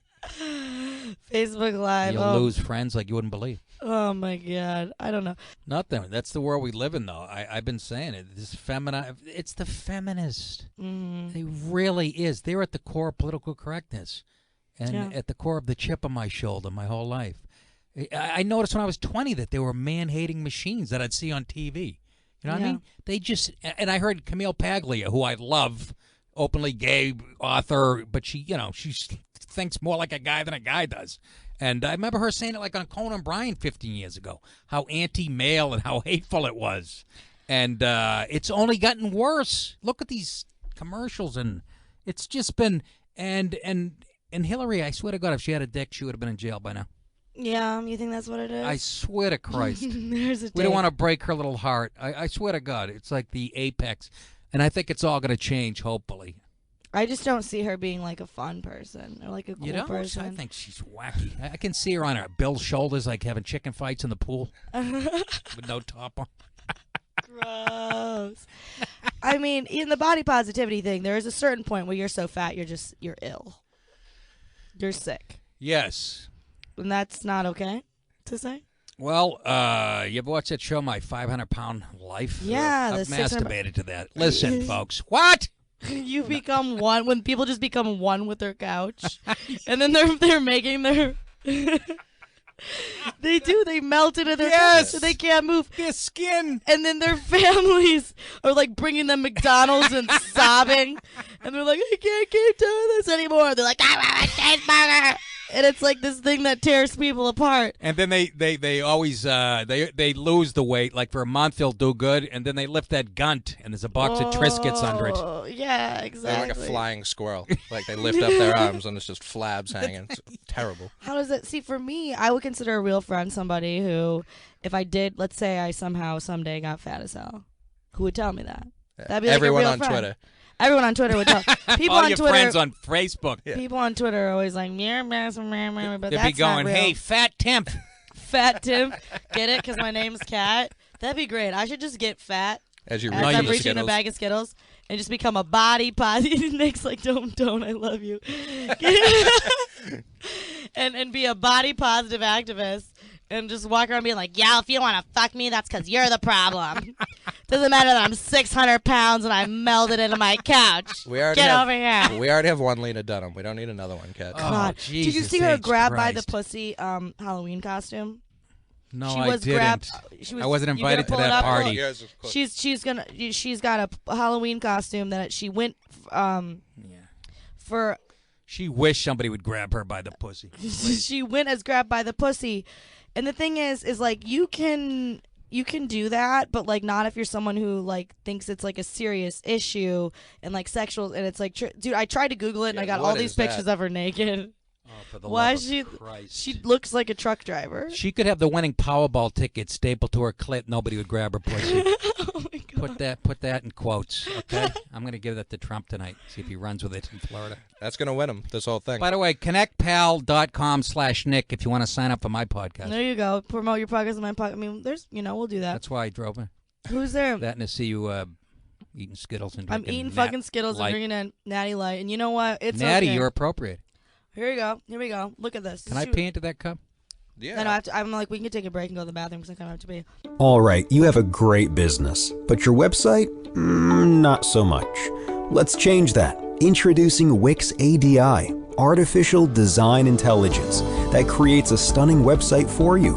Facebook Live. You'll lose friends like you wouldn't believe. Oh my God. I don't know. Nothing. That's the world we live in, though. I've been saying it. It's the feminist. It really is. They're at the core of political correctness, and at the core of the chip on my shoulder my whole life. I noticed when I was 20 that they were man-hating machines that I'd see on TV. You know what I mean? They just, and I heard Camille Paglia, who I love, openly gay author, but she thinks more like a guy than a guy does. And I remember her saying it like on Conan O'Brien 15 years ago, how anti-male and how hateful it was. And it's only gotten worse. Look at these commercials, and it's just been, and Hillary, I swear to God, if she had a dick, she would have been in jail by now. Yeah, you think that's what it is? I swear to Christ. There's a We don't want to break her little heart. I swear to God, it's like the apex. And I think it's all going to change, hopefully. I just don't see her being like a fun person or like a cool person. I think she's wacky. I can see her on her Bill's shoulders, like having chicken fights in the pool with no top on. Gross. I mean, in the body positivity thing, there is a certain point where you're so fat, you're ill. You're sick. Yes. And that's not okay to say? Well, you ever watch that show, My 500-Pound Life? Yeah. I've masturbated to that. Listen, folks. What? You become one when people just become one with their couch, and then they're making their. They do. They melt into their couch, so they can't move. Their skin. And then their families are like bringing them McDonald's and sobbing, and they're like, "I can't keep doing this anymore." They're like, "I want a cheeseburger." And it's like this thing that tears people apart. And then they always they lose the weight. Like for a month they'll do good, and then they lift that gunt, and there's a box of Triscuits under it. Yeah, exactly. They're like a flying squirrel. Like they lift up their arms and it's just flabs hanging. It's terrible. How does it? See, for me, I would consider a real friend somebody who, if I did, let's say I someday got fat as hell, who would tell me that? That'd be like Everyone a real on friend. Twitter. Everyone on Twitter would tell. People All on your Twitter. friends on Facebook. People on Twitter are always like, but They'd that's be going, not real. "Hey, Fat Timpf." Fat Timpf. Get it? Because my name's Kat. That'd be great. I should just get fat As you as reach I'm the reaching a Skittles. bag of Skittles and just become a body positive. Nick's like, don't, I love you. and be a body positive activist and just walk around being like, yeah, if you want to fuck me, that's because you're the problem. Doesn't matter that I'm 600 pounds and I melded into my couch. Get over here. We already have one Lena Dunham. We don't need another one, Kat. God. Jesus Did you see her H. grab by the Christ. pussy Halloween costume? No, She I was didn't. grabbed. I wasn't you gonna invited to pull it that up? party. Yes, of course. She's got a Halloween costume that she went for. She wished somebody would grab her by the pussy. She went as grabbed by the pussy, and the thing is like you can do that, but like not if you're someone who like thinks it's like a serious issue and like sexual, and it's like dude, I tried to Google it and I got what all these is that? pictures of her naked. Oh, for the Why love she of Christ. she looks like a truck driver. She could have the winning Powerball ticket stapled to her clit. Nobody would grab her pussy. Oh my God. Put that in quotes, okay? I'm going to give that to Trump tonight. See if he runs with it in Florida. That's going to win him, this whole thing. By the way, connectpal.com/Nick if you want to sign up for my podcast. There you go. Promote your podcast in my podcast. I mean, there's we'll do that. That's why I drove her. Who's there? That and to see you eating Skittles and I'm drinking eating fucking Skittles Light. and drinking a Natty Light, and you know what? It's Natty, okay. you're appropriate. Here we go. Look at this. Can I pee into that cup? Yeah. Then I'm like, we can take a break and go to the bathroom because I kind of have to pee. All right, you have a great business, but your website? Not so much. Let's change that. Introducing Wix ADI, Artificial Design Intelligence, that creates a stunning website for you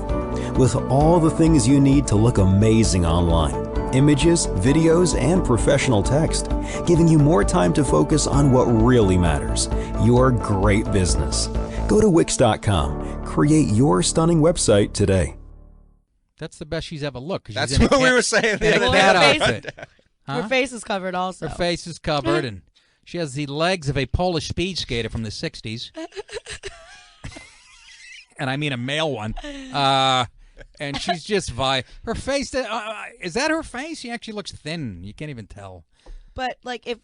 with all the things you need to look amazing online. Images, videos, and professional text, giving you more time to focus on what really matters, your great business. Go to Wix.com. Create your stunning website today. That's the best she's ever looked. 'Cause That's she's in a what we cat- were saying the in a other cat day. outfit. Huh? Her face is covered also. Her face is covered, and she has the legs of a Polish speed skater from the 60s. And I mean a male one. And she's just her face, is that her face? She actually looks thin. You can't even tell. But like, if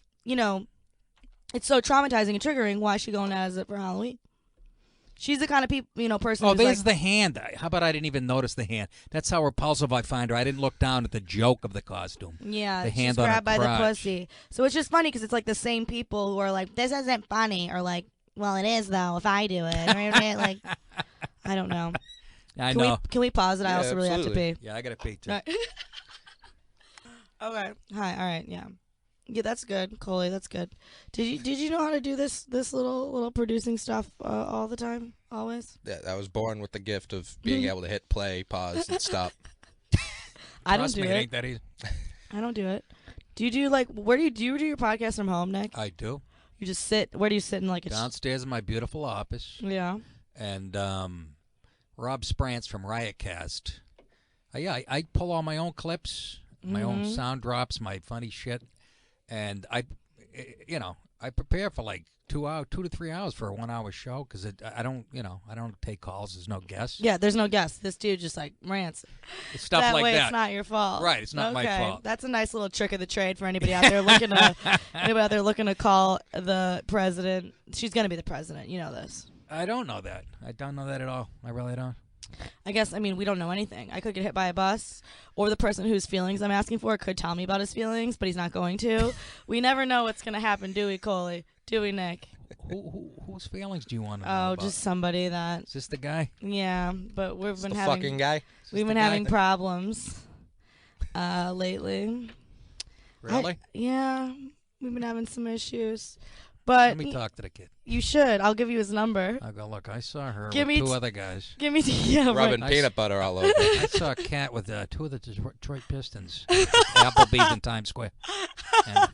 it's so traumatizing and triggering. Why is she going as it for Halloween? She's the kind of person. Oh, who's there's like, the hand. How about I didn't even notice the hand? That's how repulsive I find her. I didn't look down at the joke of the costume. yeah, the she's hand on her grabbed by the crotch. pussy. So it's just funny because it's like the same people who are like, this isn't funny, or like, well, it is though if I do it. Like, I don't know. I know. Can we pause it? I Yeah, also really have to absolutely. pee. Yeah, I got to pee too. Right. Okay. Hi. All right. Yeah. Yeah, that's good, Kollege. That's good. Did you know how to do this little producing stuff all the time, always? Yeah, I was born with the gift of being able to hit play, pause, and stop. I don't Trust do me, it. ain't that easy. I don't do it. Do you do like where do you do your podcast from home, Nick? I do. You just sit. Where do you sit in like a? Downstairs in my beautiful office. Yeah. And Rob Sprance from Riotcast. I pull all my own clips, my own sound drops, my funny shit, and I prepare for like 2 to 3 hours for a 1 hour show because I don't take calls. There's no guests. Yeah, there's no guest. This dude just like rants. It's stuff that like way that. It's not your fault. Right, it's not my fault. That's a nice little trick of the trade for anybody out there looking to call the president. She's gonna be the president. You know this. I don't know that. I don't know that at all. I really don't. I guess, we don't know anything. I could get hit by a bus, or the person whose feelings I'm asking for could tell me about his feelings, but he's not going to. We never know what's going to happen, do we, Kollege? Do we, Nick? Whose feelings do you want to know Oh, about? just somebody that... Is this the guy? Yeah, but we've been The having... fucking guy. We've been having problems lately. Really? Yeah, we've been having some issues. But Let me talk to the kid. you should. I'll give you his number. I'll go, look, I saw her Give with me two other guys. Give me... Yeah, Rubbing right. peanut butter all over. I saw a cat with two of the Detroit Pistons, Applebee's in Times Square. And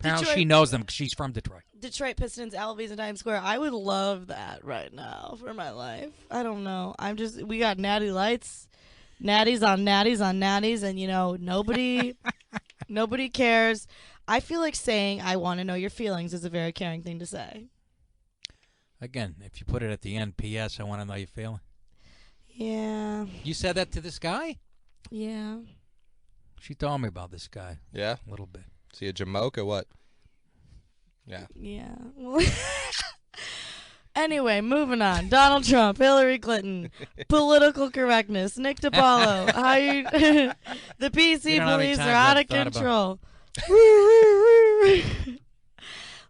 Apparently she knows them because she's from Detroit. Detroit Pistons, Applebee's, and Times Square. I would love that right now for my life. I don't know. We got natty lights, natties on natties on natties, and nobody cares. I feel like saying I want to know your feelings is a very caring thing to say. Again, if you put it at the end, P.S., I want to know your feeling. Yeah. You said that to this guy? Yeah. She told me about this guy. Yeah? A little bit. Is he a jamoke or what? Yeah. Yeah. Well, anyway, moving on. Donald Trump, Hillary Clinton, political correctness, Nick Di Paolo. The PC police are out of control.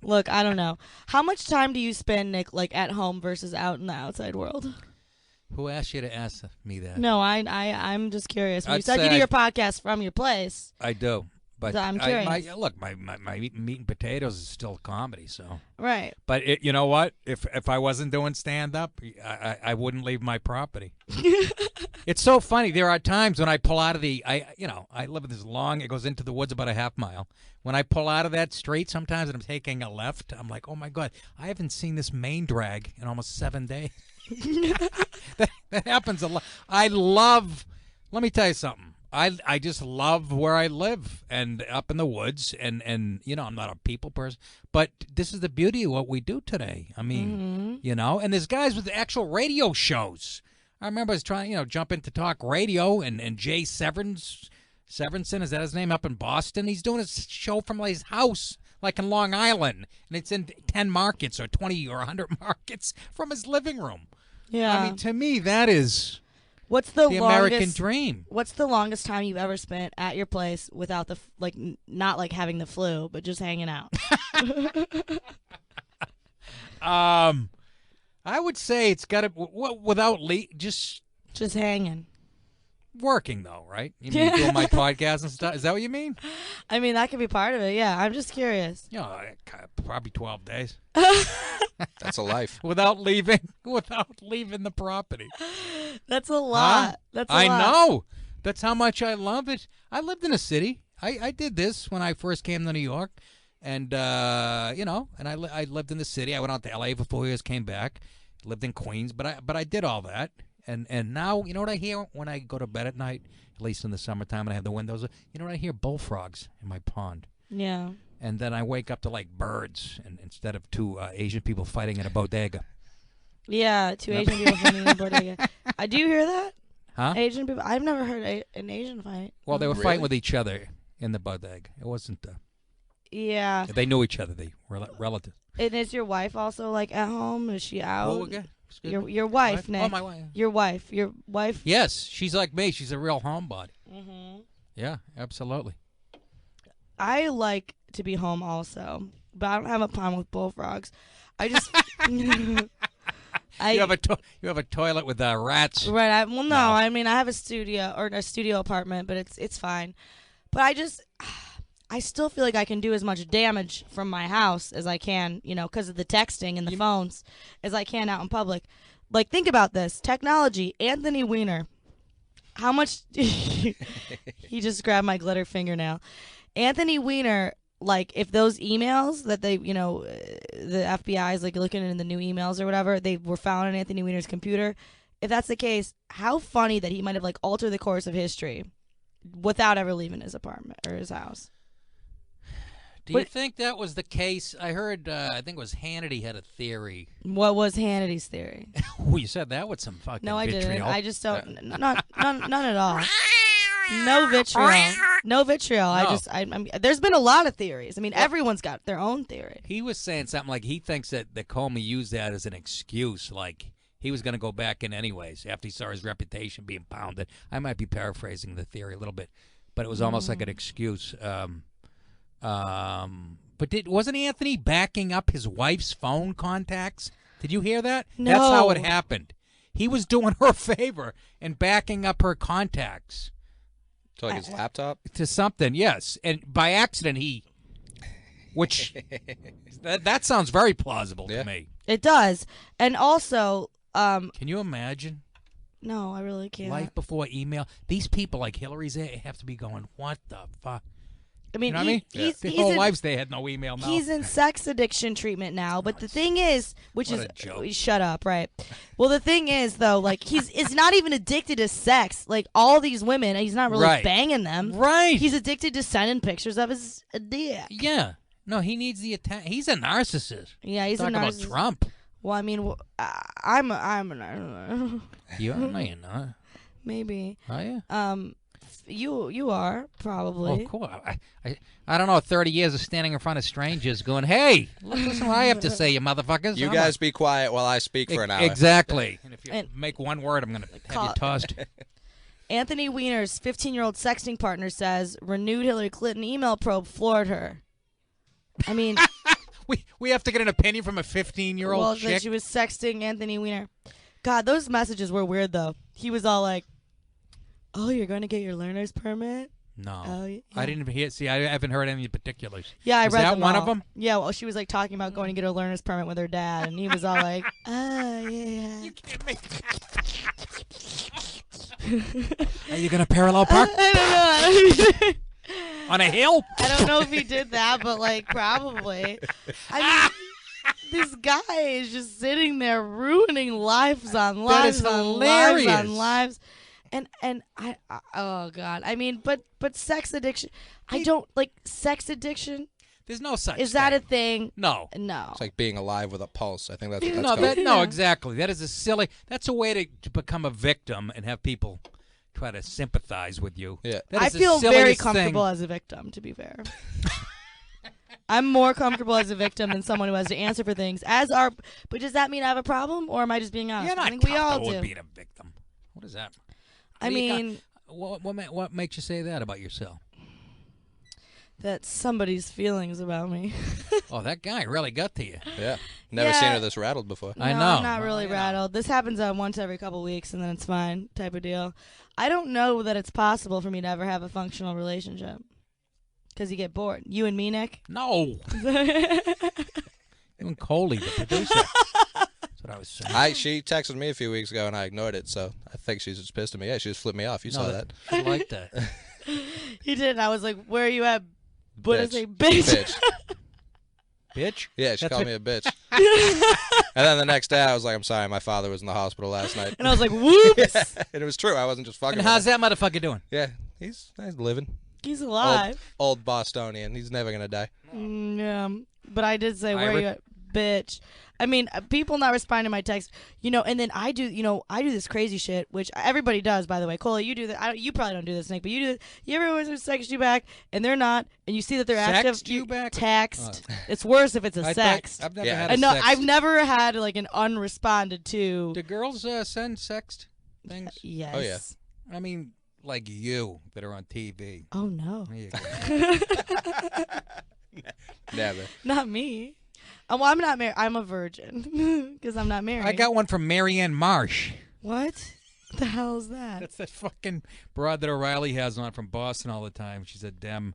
Look, I don't know. How much time do you spend, Nick, like at home versus out in the outside world? Who asked you to ask me that? No, I'm just curious. When you I'd said say you do your podcast from your place. I do. But So I'm curious. my meat and potatoes is still comedy, so. Right. But you know what? If I wasn't doing stand-up, I wouldn't leave my property. It's so funny. There are times when I pull out of I live in this long, it goes into the woods about a half mile. When I pull out of that street sometimes and I'm taking a left, I'm like, oh my God, I haven't seen this main drag in almost 7 days. that happens a lot. Let me tell you something. I just love where I live and up in the woods and I'm not a people person, but this is the beauty of what we do today. I mean, and there's guys with actual radio shows. I remember I was trying, jump into talk radio and Jay Severinsen, is that his name, up in Boston? He's doing a show from his house, like in Long Island, and it's in 10 markets or 20 or 100 markets from his living room. Yeah. I mean, to me, that is What's the American dream. What's the longest time you've ever spent at your place without not like having the flu, but just hanging out? I would say it's got to without just hanging. Working though, right? You mean doing my podcast and stuff? Is that what you mean? I mean, that could be part of it. Yeah, I'm just curious. Probably 12 days. That's a life. Without leaving the property. That's a lot. Huh? That's a lot. I know. That's how much I love it. I lived in a city. I did this when I first came to New York, and and I lived in the city. I went out to L.A. for 4 years, came back, lived in Queens, but I did all that. And now, you know what I hear when I go to bed at night, at least in the summertime, and I have the windows? You know what I hear? Bullfrogs in my pond. Yeah. And then I wake up to, like, birds and instead of two Asian people fighting in a bodega. Yeah, two Asian people fighting in a bodega. Do you hear that? Huh? Asian people? I've never heard an Asian fight. Well, they were fighting with each other in the bodega. It wasn't... yeah. They knew each other. They were relatives. And is your wife also, like, at home? Is she out? Who again? Your wife, Nick. Oh, my wife. Your wife. Yes, she's like me. She's a real homebody. Mm-hmm. Yeah, absolutely. I like to be home also, but I don't have a problem with bullfrogs. I just you have a toilet with rats. Right. I mean, I have a studio apartment, but it's fine. But I still feel like I can do as much damage from my house as I can, because of the texting and the phones, as I can out in public. Like, think about this. Technology. Anthony Weiner. How much... He just grabbed my glitter fingernail. Anthony Weiner, like, if those emails that they, the FBI is, like, looking in the new emails or whatever, they were found on Anthony Weiner's computer. If that's the case, how funny that he might have, like, altered the course of history without ever leaving his apartment or his house. Do you think that was the case? I heard, I think it was Hannity had a theory. What was Hannity's theory? Oh, you said that with some fucking No, I vitriol. didn't. I just don't. None at all. No vitriol. No vitriol. No. I'm there's been a lot of theories. I mean, everyone's got their own theory. He was saying something like he thinks that Comey used that as an excuse, like he was going to go back in anyways after he saw his reputation being pounded. I might be paraphrasing the theory a little bit, but it was almost like an excuse. But wasn't Anthony backing up his wife's phone contacts? Did you hear that? No. That's how it happened. He was doing her a favor and backing up her contacts. To like his laptop? To something, yes. And by accident, which, that sounds very plausible to me. It does. And also, can you imagine? No, I really can't. Life before email. These people like Hillary's have to be going, what the fuck? I mean, You know what I mean? he's Their whole in, lives they had no email now. he's in sex addiction treatment now. But the thing is, What a joke. shut up, right? Well, the thing is though, like is not even addicted to sex. Like all these women, he's not really Right. banging them. Right. He's addicted to sending pictures of his dick. Yeah. No, he needs the attention. He's a narcissist. Yeah, he's Talk a about narcissist. Trump. Well, I mean, I'm a You are? No, you're not. maybe. Are you? You are probably. Oh, cool. I don't know. 30 years of standing in front of strangers, going, "Hey, listen what I have to say, you motherfuckers." You guys be quiet while I speak for an hour. Exactly. And if you And- make one word, I'm going to have you tossed. Anthony Weiner's 15-year-old sexting partner says renewed Hillary Clinton email probe floored her. I mean, We have to get an opinion from a 15-year-old well, chick. that she was sexting Anthony Weiner. God, those messages were weird though. He was all like, "Oh, you're going to get your learner's permit." No, Oh, yeah. I didn't hear. See, I haven't heard any particulars. Yeah, I Is read that them one all. of them? Yeah, well, she was like talking about going to get her learner's permit with her dad, and he was all like, "Oh, yeah." Are you going to parallel park I don't know. on a hill? I don't know if he did that, but like probably. I mean, this guy is just sitting there ruining lives on lives is on hilarious. lives on lives. And I oh god. I mean, but sex addiction. I don't like sex addiction. There's no such Is that a thing. thing? No. No. It's like being alive with a pulse. I think that's what that's No, called. no, exactly. That is a silly. That's a way to become a victim and have people try to sympathize with you. Yeah. That I is the feel very silliest comfortable thing. as a victim, to be fair. I'm more comfortable as a victim than someone who has to answer for things. But does that mean I have a problem, or am I just being honest? You're not I think we all comfortable do. with being a victim. What is that? I mean, what makes you say that about yourself? that somebody's feelings about me. Oh, that guy really got to you. Yeah. Never Yeah. seen her this rattled before. I No, know. I'm not really Well, rattled. This happens once every couple weeks, and then it's fine, type of deal. I don't know that it's possible for me to ever have a functional relationship because you get bored. You and me, Nick. No. You and Kollege, the producer. That's what I was saying. She texted me a few weeks ago and I ignored it, so I think she's just pissed at me. Yeah, she just flipped me off. You saw that. She liked that. He did. And I was like, "Where are you at?" What did I Bitch. say, bitch? Bitch. Bitch? Yeah, she That's called what- me a bitch. And then the next day I was like, I'm sorry, my father was in the hospital last night. And I was like, "Whoops, And it was true. I wasn't just fucking And with how's him. that motherfucker doing? Yeah, he's living. he's alive." Old Bostonian. He's never going to die. Yeah, but I did say, "Where are Irish. you at, bitch?" I mean, people not responding to my text, and then I do this crazy shit, which everybody does, by the way. Cole, you do that. You probably don't do this, Nick, but you do. You ever always text you back, and they're not, and you see that they're Sext active. you back? Text. It's worse if it's a sext. I've never Yeah. had a I know. sext. I've never had like an unresponded to. Do girls send sext things? Yes. Oh, yeah. I mean, like you that are on TV. Oh no, There you go. Never. not me. Well, I'm not married. I'm a virgin because I'm not married. I got one from Marianne Marsh. What? What the hell is that? That's that fucking broad that O'Reilly has on from Boston all the time. She's a Dem.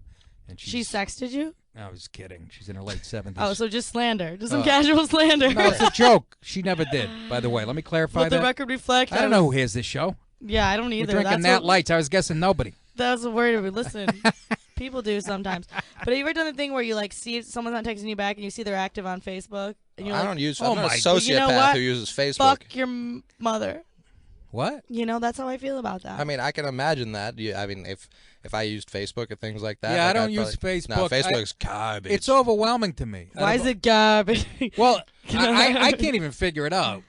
And She sexted you? I was kidding. She's in her late 70s. Oh, so just slander. Just some casual slander. No, it's a joke. She never did, by the way. Let me clarify Let the that. record reflect. I don't know who hears this show. Yeah, I don't We're either. drinking That's Nat what, Lights. I was guessing nobody. That's a word. Listen, people do sometimes. But have you ever done the thing where you like see someone's not texting you back and you see they're active on Facebook and you're I like, don't use. Oh I'm not a my- sociopath Well, you know what? who uses Facebook. fuck your mother. What? That's how I feel about that. I mean, I can imagine that. I mean, if I used Facebook and things like that. Yeah, I like, don't I'd use probably- Facebook. No, Facebook's garbage. It's overwhelming to me. why is it garbage? Well, I can't even figure it out.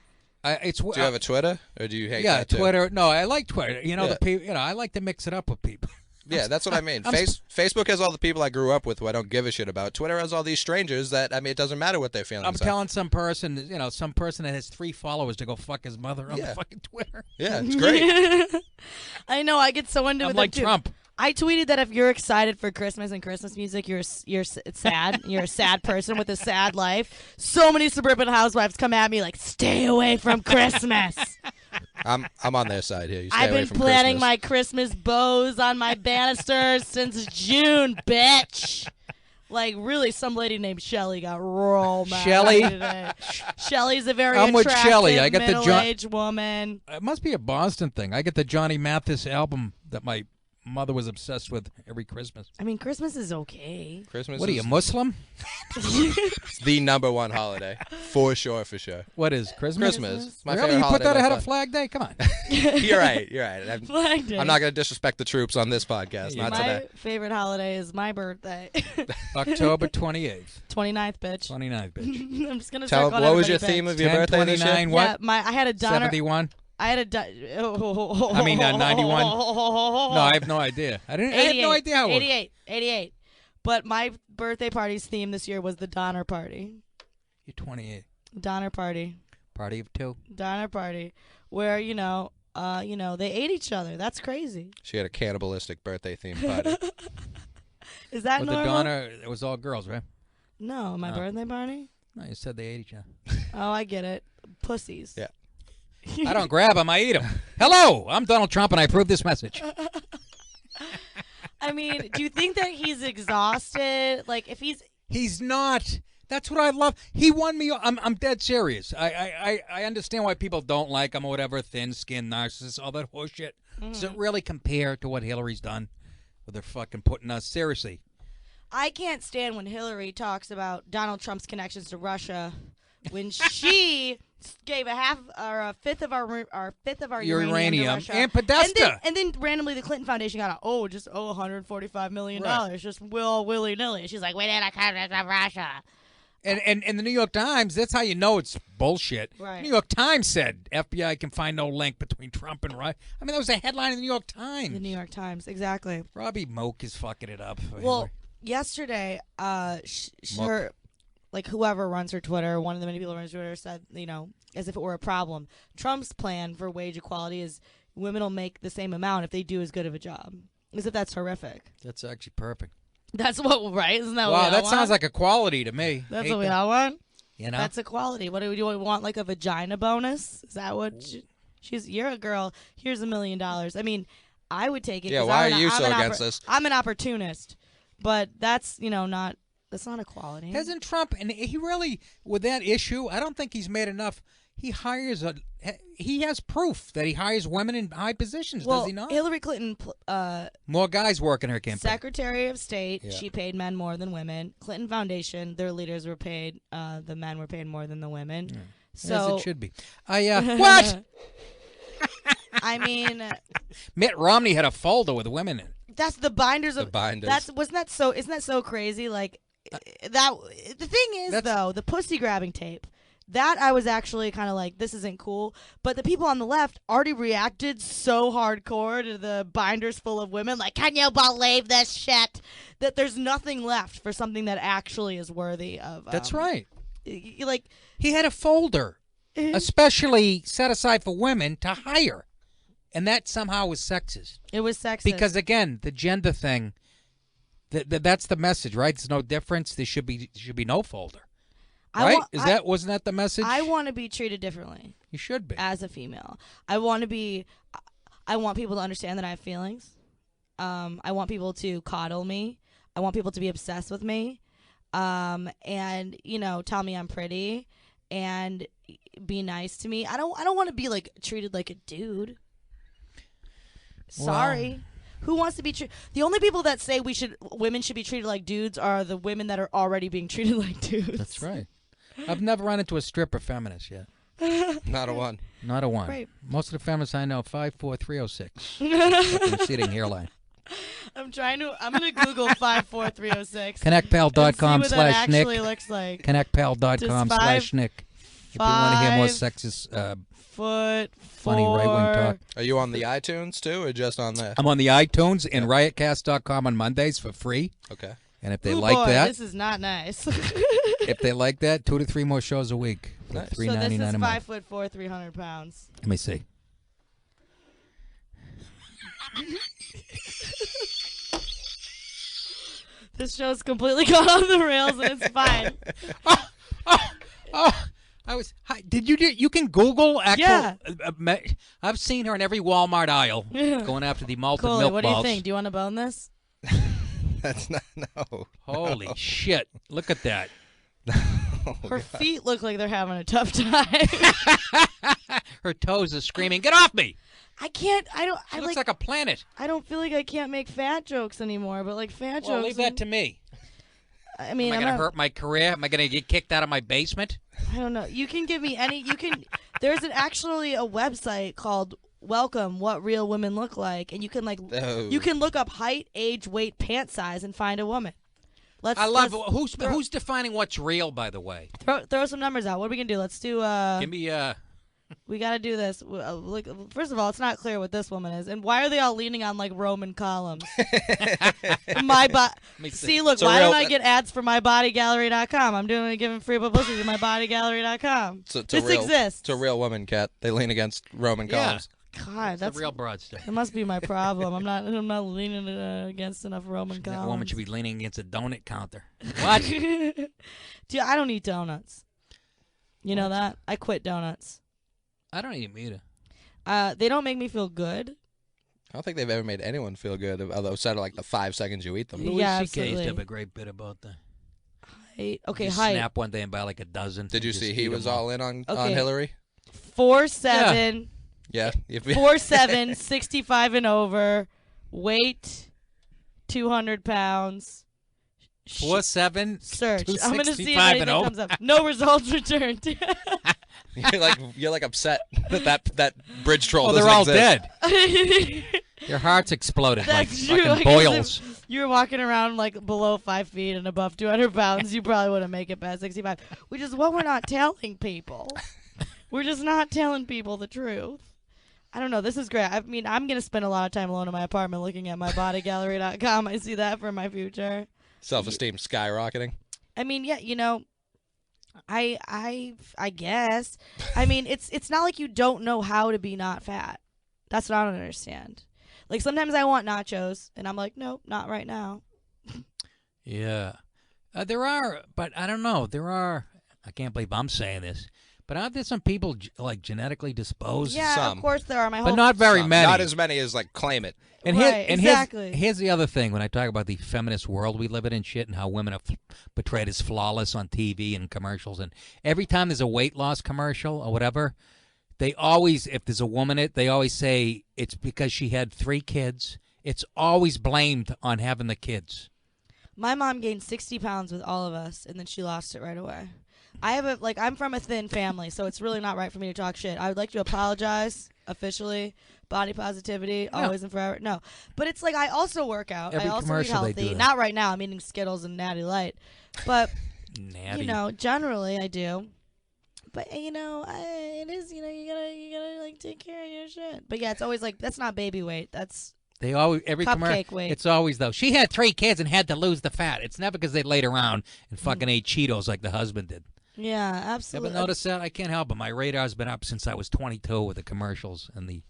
It's Do you have a Twitter or do you hate yeah, that too? Twitter. No, I like Twitter. The Yeah. people. I like to mix it up with people. Yeah, that's what I mean. I'm Facebook has all the people I grew up with who I don't give a shit about. Twitter has all these strangers that, I mean, it doesn't matter what their feelings I'm are. telling some person that has 3 followers to go fuck his mother on the Yeah. fucking Twitter. Yeah, it's great. I know. I get so into I'm it like too. Trump. I tweeted that if you're excited for Christmas and Christmas music, you're sad. You're a sad person with a sad life. So many suburban housewives come at me like, "Stay away from Christmas." I'm on their side here. You stay I've away been from planning Christmas. my Christmas bows on my banisters since June, bitch. Like, really, some lady named Shelly got real mad Shelley? at me today. Shelly's a very I'm with attractive Shelley. I got the middle-aged woman. It must be a Boston thing. I get the Johnny Mathis album that my mother was obsessed with every Christmas. I mean, Christmas is okay. Christmas. What are is you, Muslim? the #1 holiday for sure. What is Christmas? Christmas. My Really? favorite You put holiday that by ahead far. of Flag Day? Come on. You're right. Flag Day. I'm not going to disrespect the troops on this podcast. Not my today. favorite holiday is my birthday. October 28th. 29th, bitch. 29th, bitch. I'm just gonna Tell start calling what was your everybody theme bitch. of your birthday this year? 10/29 what? Yeah, I had a donor. 71? I had a. I mean, 91? No, I have no idea. I have no idea how it works. 88. But my birthday party's theme this year was the Donner Party. You're 28. Donner Party. Party of two. Donner Party, where they ate each other. That's crazy. She had a cannibalistic birthday themed party. Is that With the normal? Donner, it was all girls, right? No, my birthday party. No, you said they ate each other. Oh, I get it. Pussies. Yeah. I don't grab them, I eat them. Hello, I'm Donald Trump, and I approve this message. I mean, do you think that he's exhausted? Like, if He's not. That's what I love. He won me. I'm dead serious. I understand why people don't like him or whatever, thin-skinned narcissist, all that horseshit. Does it really compare to what Hillary's done with her fucking putting us? Seriously. I can't stand when Hillary talks about Donald Trump's connections to Russia when she gave a fifth of our uranium to Russia. And Podesta. And then randomly the Clinton Foundation got $145 million just willy-nilly. She's like, we did a contract with Russia. And the New York Times, that's how you know it's bullshit. Right. New York Times said FBI can find no link between Trump and Russia. I mean, that was a headline in the New York Times. The New York Times, exactly. Robbie Moak is fucking it up. For Well, Hillary. yesterday, whoever runs her Twitter, one of the many people who runs Twitter said, as if it were a problem, Trump's plan for wage equality is women will make the same amount if they do as good of a job. As if that's horrific. That's actually perfect. That's right? Isn't that what we Wow, all that want? sounds like equality to me. That's Hate what we that. all want? You know? That's equality. What do we want, like a vagina bonus? Is that what you're a girl, here's $1 million. I mean, I would take it. Yeah, 'cause why I'm are you so against this? I'm an opportunist. But that's, that's not equality. Hasn't Trump, and he really, with that issue, I don't think he's made enough. He has proof that he hires women in high positions, does he not? Hillary Clinton, More guys work in her campaign. Secretary of State, Yeah. she paid men more than women. Clinton Foundation, their leaders were paid, the men were paid more than the women. So As it should be. What? I mean, Mitt Romney had a folder with women in it. that's the binders of The binders. Isn't that so crazy? Like that. The thing is, though, the pussy grabbing tape. That I was actually kind of like, this isn't cool. But the people on the left already reacted so hardcore to the binders full of women. Like, can you believe this shit? That there's nothing left for something that actually is worthy of. That's right. Like, He had a folder, especially set aside for women to hire. And that somehow was sexist. it was sexist. Because, again, the gender thing, that's the message, right? There's no difference. There should be no folder. Right? Wasn't that the message? I want to be treated differently. You should be. As a female. I want people to understand that I have feelings. I want people to coddle me. I want people to be obsessed with me. And tell me I'm pretty and be nice to me. I don't want to be like treated like a dude. Sorry. Who wants to be treated? The only people that say women should be treated like dudes are the women that are already being treated like dudes. That's right. I've never run into a stripper feminist yet. Not a one. Not a one. Right. Most of the feminists I know, 5'4", 306. Receding hairline. I'm going to Google 54306. ConnectPal.com/Nick. Actually looks like ConnectPal.com/Nick. If you want to hear more sexist, foot funny right-wing talk. Are you on the iTunes too, or just on there? I'm on the iTunes and riotcast.com on Mondays for free. Okay. And if they Ooh, like boy, that, this is not nice. if they like that, 2 to 3 more shows a week. For Nice. So this $3.99 is a month. 5'4", 300 pounds. Let me see. This show's completely gone off the rails, and it's fine. Did you can Google actual? Yeah. I've seen her in every Walmart aisle going after the malted Kollege, milk what do you balls. think? Do you want to bone this? That's not no. Holy shit! Look at that. Her feet look like they're having a tough time. Her toes are screaming, "Get off me!" I can't. I don't. She looks like a planet. I don't feel like I can't make fat jokes anymore. But like fat Well, jokes. leave that to me. I mean, am I going to hurt my career? Am I going to get kicked out of my basement? I don't know. You can give me any. You can. There's actually a website called Welcome What Real Women Look Like, and you can you can look up height, age, weight, pant size, and find a woman. I love who's defining what's real, by the way. Throw some numbers out. What are we gonna do? Let's do. Give me We gotta do this. First of all, it's not clear what this woman is, and why are they all leaning on like Roman columns? See, look, why don't I get ads for mybodygallery.com? I'm giving free publicity to mybodygallery.com. This exists. It's a real woman, Kat. They lean against Roman columns. God, that's a real broad stuff. It must be my problem. I'm not leaning against enough Roman columns. That woman should be leaning against a donut counter. What? Dude, I don't eat donuts. You know that? I quit donuts. I don't eat them either. They don't make me feel good. I don't think they've ever made anyone feel good, although outside of like the 5 seconds you eat them. Louis C.K. used absolutely. to have a great bit about that. Height. Snap one day and buy like a dozen. Did you see he was all in on Hillary? 4'7". Yeah. 4'7", 65 and over, weight 200 pounds. 4'7", Search. I'm gonna see if 265 anything and comes up. No results returned. You're like upset that bridge troll Oh, doesn't they're all exist. dead. Their hearts exploded That's like true. fucking boils. If you were walking around like below 5 feet and above 200 pounds, you probably wouldn't make it past 65. Which is what we're not telling people. We're just not telling people the truth. I don't know. This is great. I mean, I'm going to spend a lot of time alone in my apartment looking at mybodygallery.com. I see that for my future. Self-esteem skyrocketing. I mean, yeah, you know, I guess. I mean, it's not like you don't know how to be not fat. That's what I don't understand. Like, sometimes I want nachos, and I'm like, nope, not right now. Yeah. There are, but I don't know. There are, I can't believe I'm saying this, but aren't there some people like genetically disposed? Yeah, Some. of course there are. But not very many. Not as many as like claim it. And Right, exactly. Here's the other thing when I talk about the feminist world we live in and shit and how women are portrayed as flawless on TV and commercials. And every time there's a weight loss commercial or whatever, they always, if there's a woman in it, they always say it's because she had 3 kids. It's always blamed on having the kids. My mom gained 60 pounds with all of us, and then she lost it right away. I'm from a thin family, so it's really not right for me to talk shit. I would like to apologize officially. Body positivity, always and forever. No. But it's like I also work out. Every I also eat commercial they healthy. do that. Not right now. I'm eating Skittles and Natty Light. But, Natty. you know, generally I do. But, you know, it is, you know, you gotta like take care of your shit. But yeah, it's always like, that's not baby weight. That's They always every cupcake commercial. weight. It's always though. She had 3 kids and had to lose the fat. It's never because they laid around and fucking ate Cheetos like the husband did. Yeah, absolutely. Ever notice that? I can't help it. My radar's been up since I was 22 with the commercials and the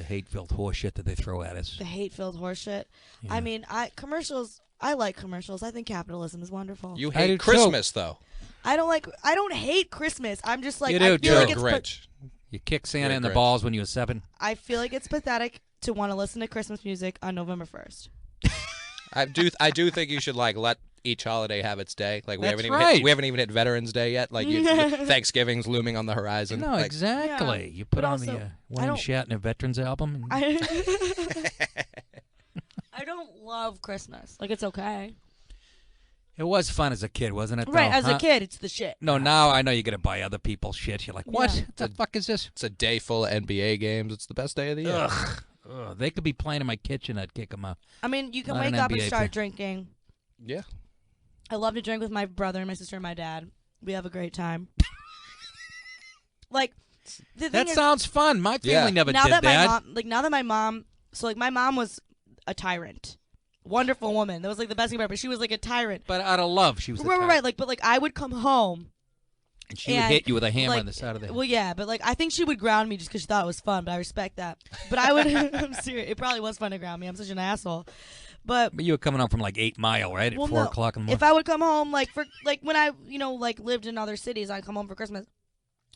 hate-filled horseshit that they throw at us. The hate-filled horseshit. Yeah. I mean, commercials. I like commercials. I think capitalism is wonderful. You I do hate Christmas, though. I don't hate Christmas. I'm just like, You do, I feel too. like it's Grinch. You kicked Santa You're in the Grinch. balls when you were 7. I feel like it's pathetic to want to listen to Christmas music on November 1st. I do think you should like let each holiday have its day. Like we That's haven't right. even hit Veterans Day yet. Like Thanksgiving's looming on the horizon. No, Like, exactly. Yeah. You put But on also, the I William don't- Shatner Veterans album. And I don't love Christmas. Like, it's okay. it was fun as a kid, wasn't it? Right, though, as huh? a kid, it's the shit. No, now I know you're going to buy other people's shit. You're like, what? Yeah. What the fuck is this? it's a day full of NBA games. It's the best day of the year. Ugh, they could be playing in my kitchen. I'd kick them out. I mean, you can Not an wake up and NBA start fan. drinking. Yeah. I love to drink with my brother, my sister, and my dad. We have a great time. Like, the thing That is, sounds fun. My family Yeah. never now did that that. now that my mom, so like my mom was a tyrant, wonderful woman. That was like the best thing ever. She was like a tyrant. But out of love, she was the type. Right. Like, but like I would come home. And she would and, hit you with a hammer like, on the side of the head. Well, yeah, but like I think she would ground me just because she thought it was fun. But I respect that. But I would. I'm serious. It probably was fun to ground me. I'm such an asshole. But But you were coming home from like 8 Mile, right? At well, 4 no. o'clock in the morning. If I would come home, like when I like lived in other cities, I'd come home for Christmas.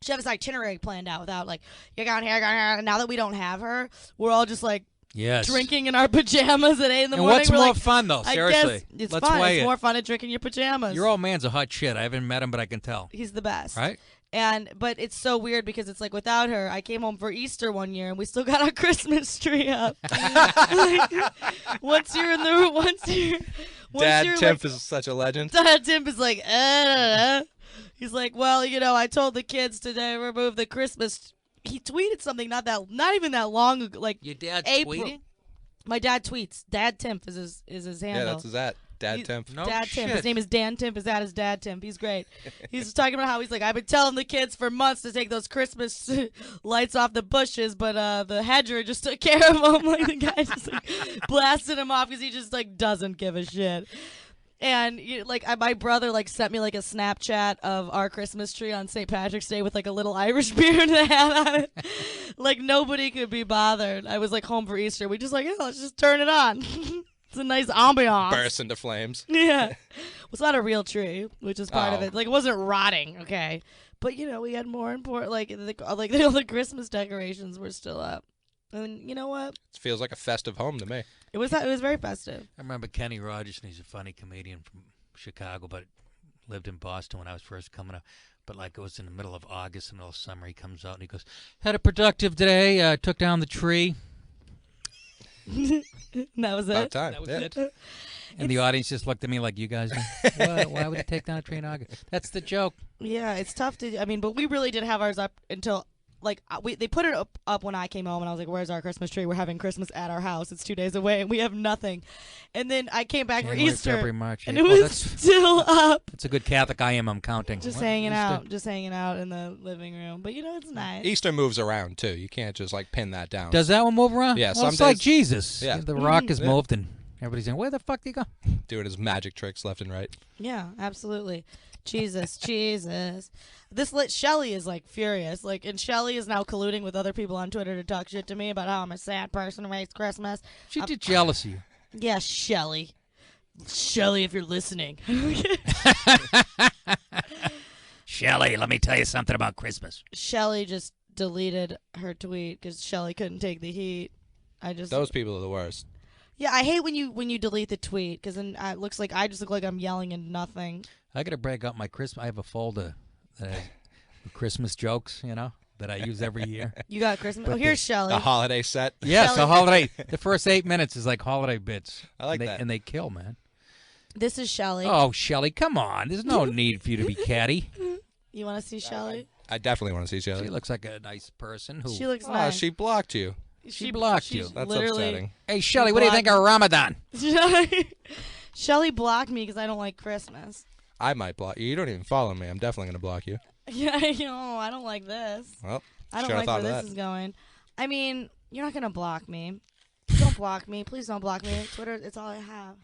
She had this itinerary planned out without like you're going here. And now that we don't have her, we're all just like Yes. drinking in our pajamas at 8 in the And morning. what's We're more like, fun, though? I Seriously. guess it's Let's fun. weigh It's it. more fun to drink in your pajamas. Your old man's a hot shit. I haven't met him, but I can tell. He's the best. Right? But it's so weird because it's like without her, I came home for Easter one year and we still got our Christmas tree up. Like, once you're Dad you're Timpf like, is such a legend. Dad Timpf is like, he's like, well, I told the kids today remove the Christmas. He tweeted something not even that long ago, like Your dad's April. tweeting? My dad tweets. Dad Timpf is his handle. Yeah, that's his at. Dad Timpf. No Dad shit. Timpf. His name is Dan Timpf. His dad is Dad Timpf. He's great. He's talking about how he's like, I've been telling the kids for months to take those Christmas lights off the bushes, but the hedger just took care of them. Like the guy just like blasted him off because he just like doesn't give a shit. And my brother like sent me like a Snapchat of our Christmas tree on St. Patrick's Day with like a little Irish beer and a hat on it. Like nobody could be bothered. I was like home for Easter. We just like, let's just turn it on. It's a nice ambiance. Burst into flames. Yeah. Well, it's not a real tree, which is part of Oh. it. Like, it wasn't rotting, okay? But, we had more important, all the Christmas decorations were still up. And you know what? It feels like a festive home to me. It was very festive. I remember Kenny Rogers, and he's a funny comedian from Chicago, but lived in Boston when I was first coming up. But like it was in the middle of August, the middle of summer, he comes out and he goes, had a productive day, took down the tree. And that was About it. time. That was Yeah. it. And the audience just looked at me like, you guys do? Why would he take down a tree in August? That's the joke. Yeah, it's tough but we really did have ours up until, they put it up when I came home, and I was like, where's our Christmas tree? We're having Christmas at our house. It's 2 days away, and we have nothing. And then I came back January, for Easter, February, March, and it April. was still up. That's a good Catholic I am. I'm counting. Just What? hanging Easter? out in the living room. But it's nice. Easter moves around too. You can't just like pin that down. Does that one move around? Yeah, well, some it's like days- Jesus. Yeah. The rock is Yeah. moved, and everybody's saying, where the fuck did he go? Doing his magic tricks left and right. Yeah, absolutely. Jesus. This Shelly is like furious. And Shelly is now colluding with other people on Twitter to talk shit to me about how I'm a sad person who makes Christmas. She did jealous of you. Yeah, Shelly. Shelly, if you're listening. Shelly, let me tell you something about Christmas. Shelly just deleted her tweet because Shelly couldn't take the heat. Those people are the worst. Yeah, I hate when you delete the tweet because then it looks like I just look like I'm yelling and nothing. I got to break out my Christmas. I have a folder that has Christmas jokes, that I use every year. You got Christmas? But Oh, here's Shelly. The holiday set. Yes, Shelly. a holiday. The first 8 minutes is like holiday bits. I like and that. And they kill, man. This is Shelly. Oh, Shelly, come on. There's no need for you to be catty. You want to see Shelly? I definitely want to see Shelly. She looks like a nice person who. She looks Oh, nice. she blocked you. She blocked you. she's That's literally- upsetting. Hey, Shelly, what do you think of Ramadan? Shelly blocked me because I don't like Christmas. I might block you. You don't even follow me. I'm definitely going to block you. Yeah, I don't like this. Well, I don't should've like thought where of this that. is going. I mean, you're not gonna block me. Don't block me. Please don't block me. Twitter, it's all I have.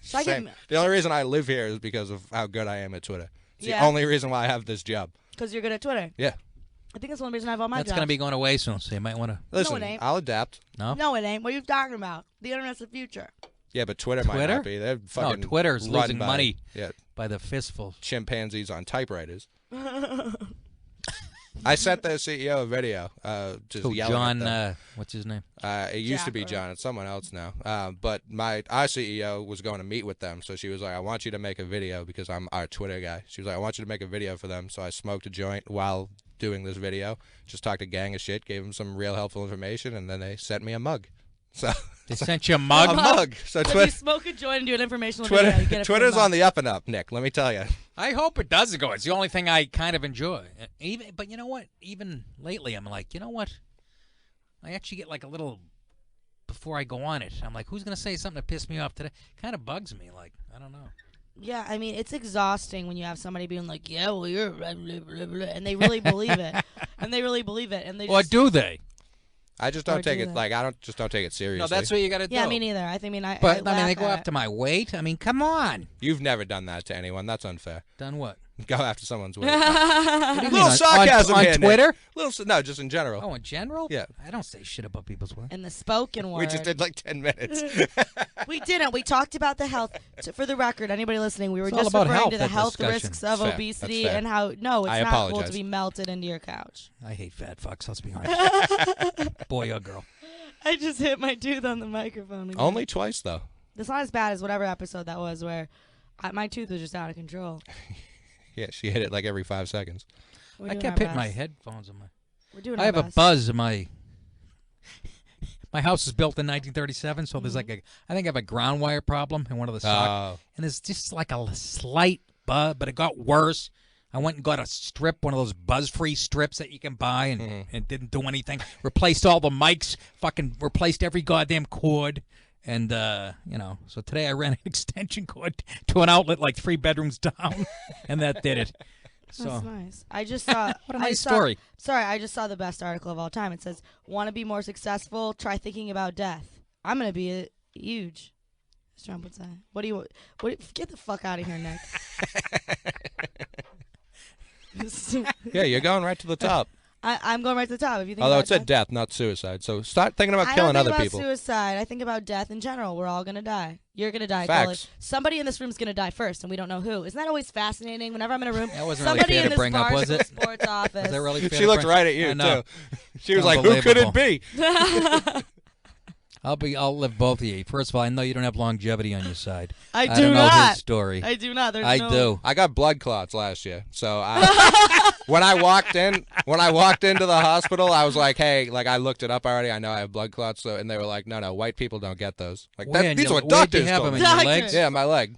Should I Same. get The only reason I live here is because of how good I am at Twitter. It's Yeah. the only reason why I have this job. because you're good at Twitter? Yeah. I think that's one reason I have all my That's jobs. going to be going away soon, so you might want to. Listen, it ain't. I'll adapt. No? No, it ain't. What are you talking about? The internet's the future. Yeah, but Twitter might Twitter? not be. They're fucking Twitter's run losing by, money. Yeah, By the fistful. chimpanzees on typewriters. I sent the CEO a video, just Who, yelling John, at them. what's his name? It used to be Jack, John. It's someone else now. But our CEO was going to meet with them, so she was like, "I want you to make a video because I'm our Twitter guy." She was like, "I want you to make a video for them." So I smoked a joint while doing this video. Just talked a gang of shit, gave them some real helpful information, and then they sent me a mug. So They sent you a mug? a mug. So If you Twitter, smoke a joint and do an informational video, you get a free Twitter's mug. on the up and up, Nick. Let me tell you. I hope it does go. It's the only thing I kind of enjoy. But you know what? Even lately, I'm like, you know what? I actually get like a little before I go on it. I'm like, who's gonna say something that pissed me off today? Kind of bugs me. Like, I don't know. Yeah, I mean, it's exhausting when you have somebody being like, "Yeah, well, you're," blah, blah, blah, blah, and they really believe it, and they really believe it, and they Or just, do they? I just Or don't take do it that. like I don't take it seriously. No, that's what you got to do. yeah, me neither. I think, I But I mean, laugh they go at up to my weight. I mean, come on. You've never done that to anyone. That's unfair. Done what? Go after someone's weight. it. What do you Little mean, sarcasm on here, Nick. Twitter? No, just in general. Oh, in general? Yeah. I don't say shit about people's weight. In the spoken word. We just did like 10 minutes. We didn't. We talked about the health. For the record, anybody listening, we were It's all just about referring health, to the that health discussion. risks of That's fair. obesity That's fair. and how, no, it's I not cool apologize. to be melted into your couch. I hate fat fucks. Let's be honest. Boy or girl. I just hit my tooth on the microphone again. Only twice, though. That's not as bad as whatever episode that was where my tooth was just out of control. Yeah, she hit it like every 5 seconds. I kept hitting my headphones on my. We're doing I have a buzz in my. My house was built in 1937, so there's like a. I think I have a ground wire problem in one of the sockets, and it's just like a slight buzz, but it got worse. I went and got a strip, one of those buzz-free strips that you can buy, and it didn't do anything. Replaced all the mics, fucking replaced every goddamn cord. And, so today I ran an extension cord to an outlet like 3 bedrooms down, and that did it. So, that's nice. I just saw... what a nice story. Sorry, I just saw the best article of all time. It says, want to be more successful? Try thinking about death. I'm going to be huge. As Trump would say. Get the fuck out of here, Nick. Yeah, you're going right to the top. I'm going right to the top. If you think Although about it said death, not suicide. So start thinking about killing other people. I don't think about suicide. I think about death in general. We're all going to die. You're going to die. Facts. Somebody in this room is going to die first, and we don't know who. Isn't that always fascinating? Whenever I'm in a room, that wasn't somebody really fair in to this bring up, was it? sports office. Was that really fair She looked right at you, too. She was like, who could it be? I'll live both of you. First of all, I know you don't have longevity on your side. I don't know his story. I do not. I do. I got blood clots last year. So when I walked into the hospital, I was like, hey, like I looked it up already. I know I have blood clots. So, and they were like, no, white people don't get those. Like these are what doctors have told them me. in your legs? Yeah, my leg.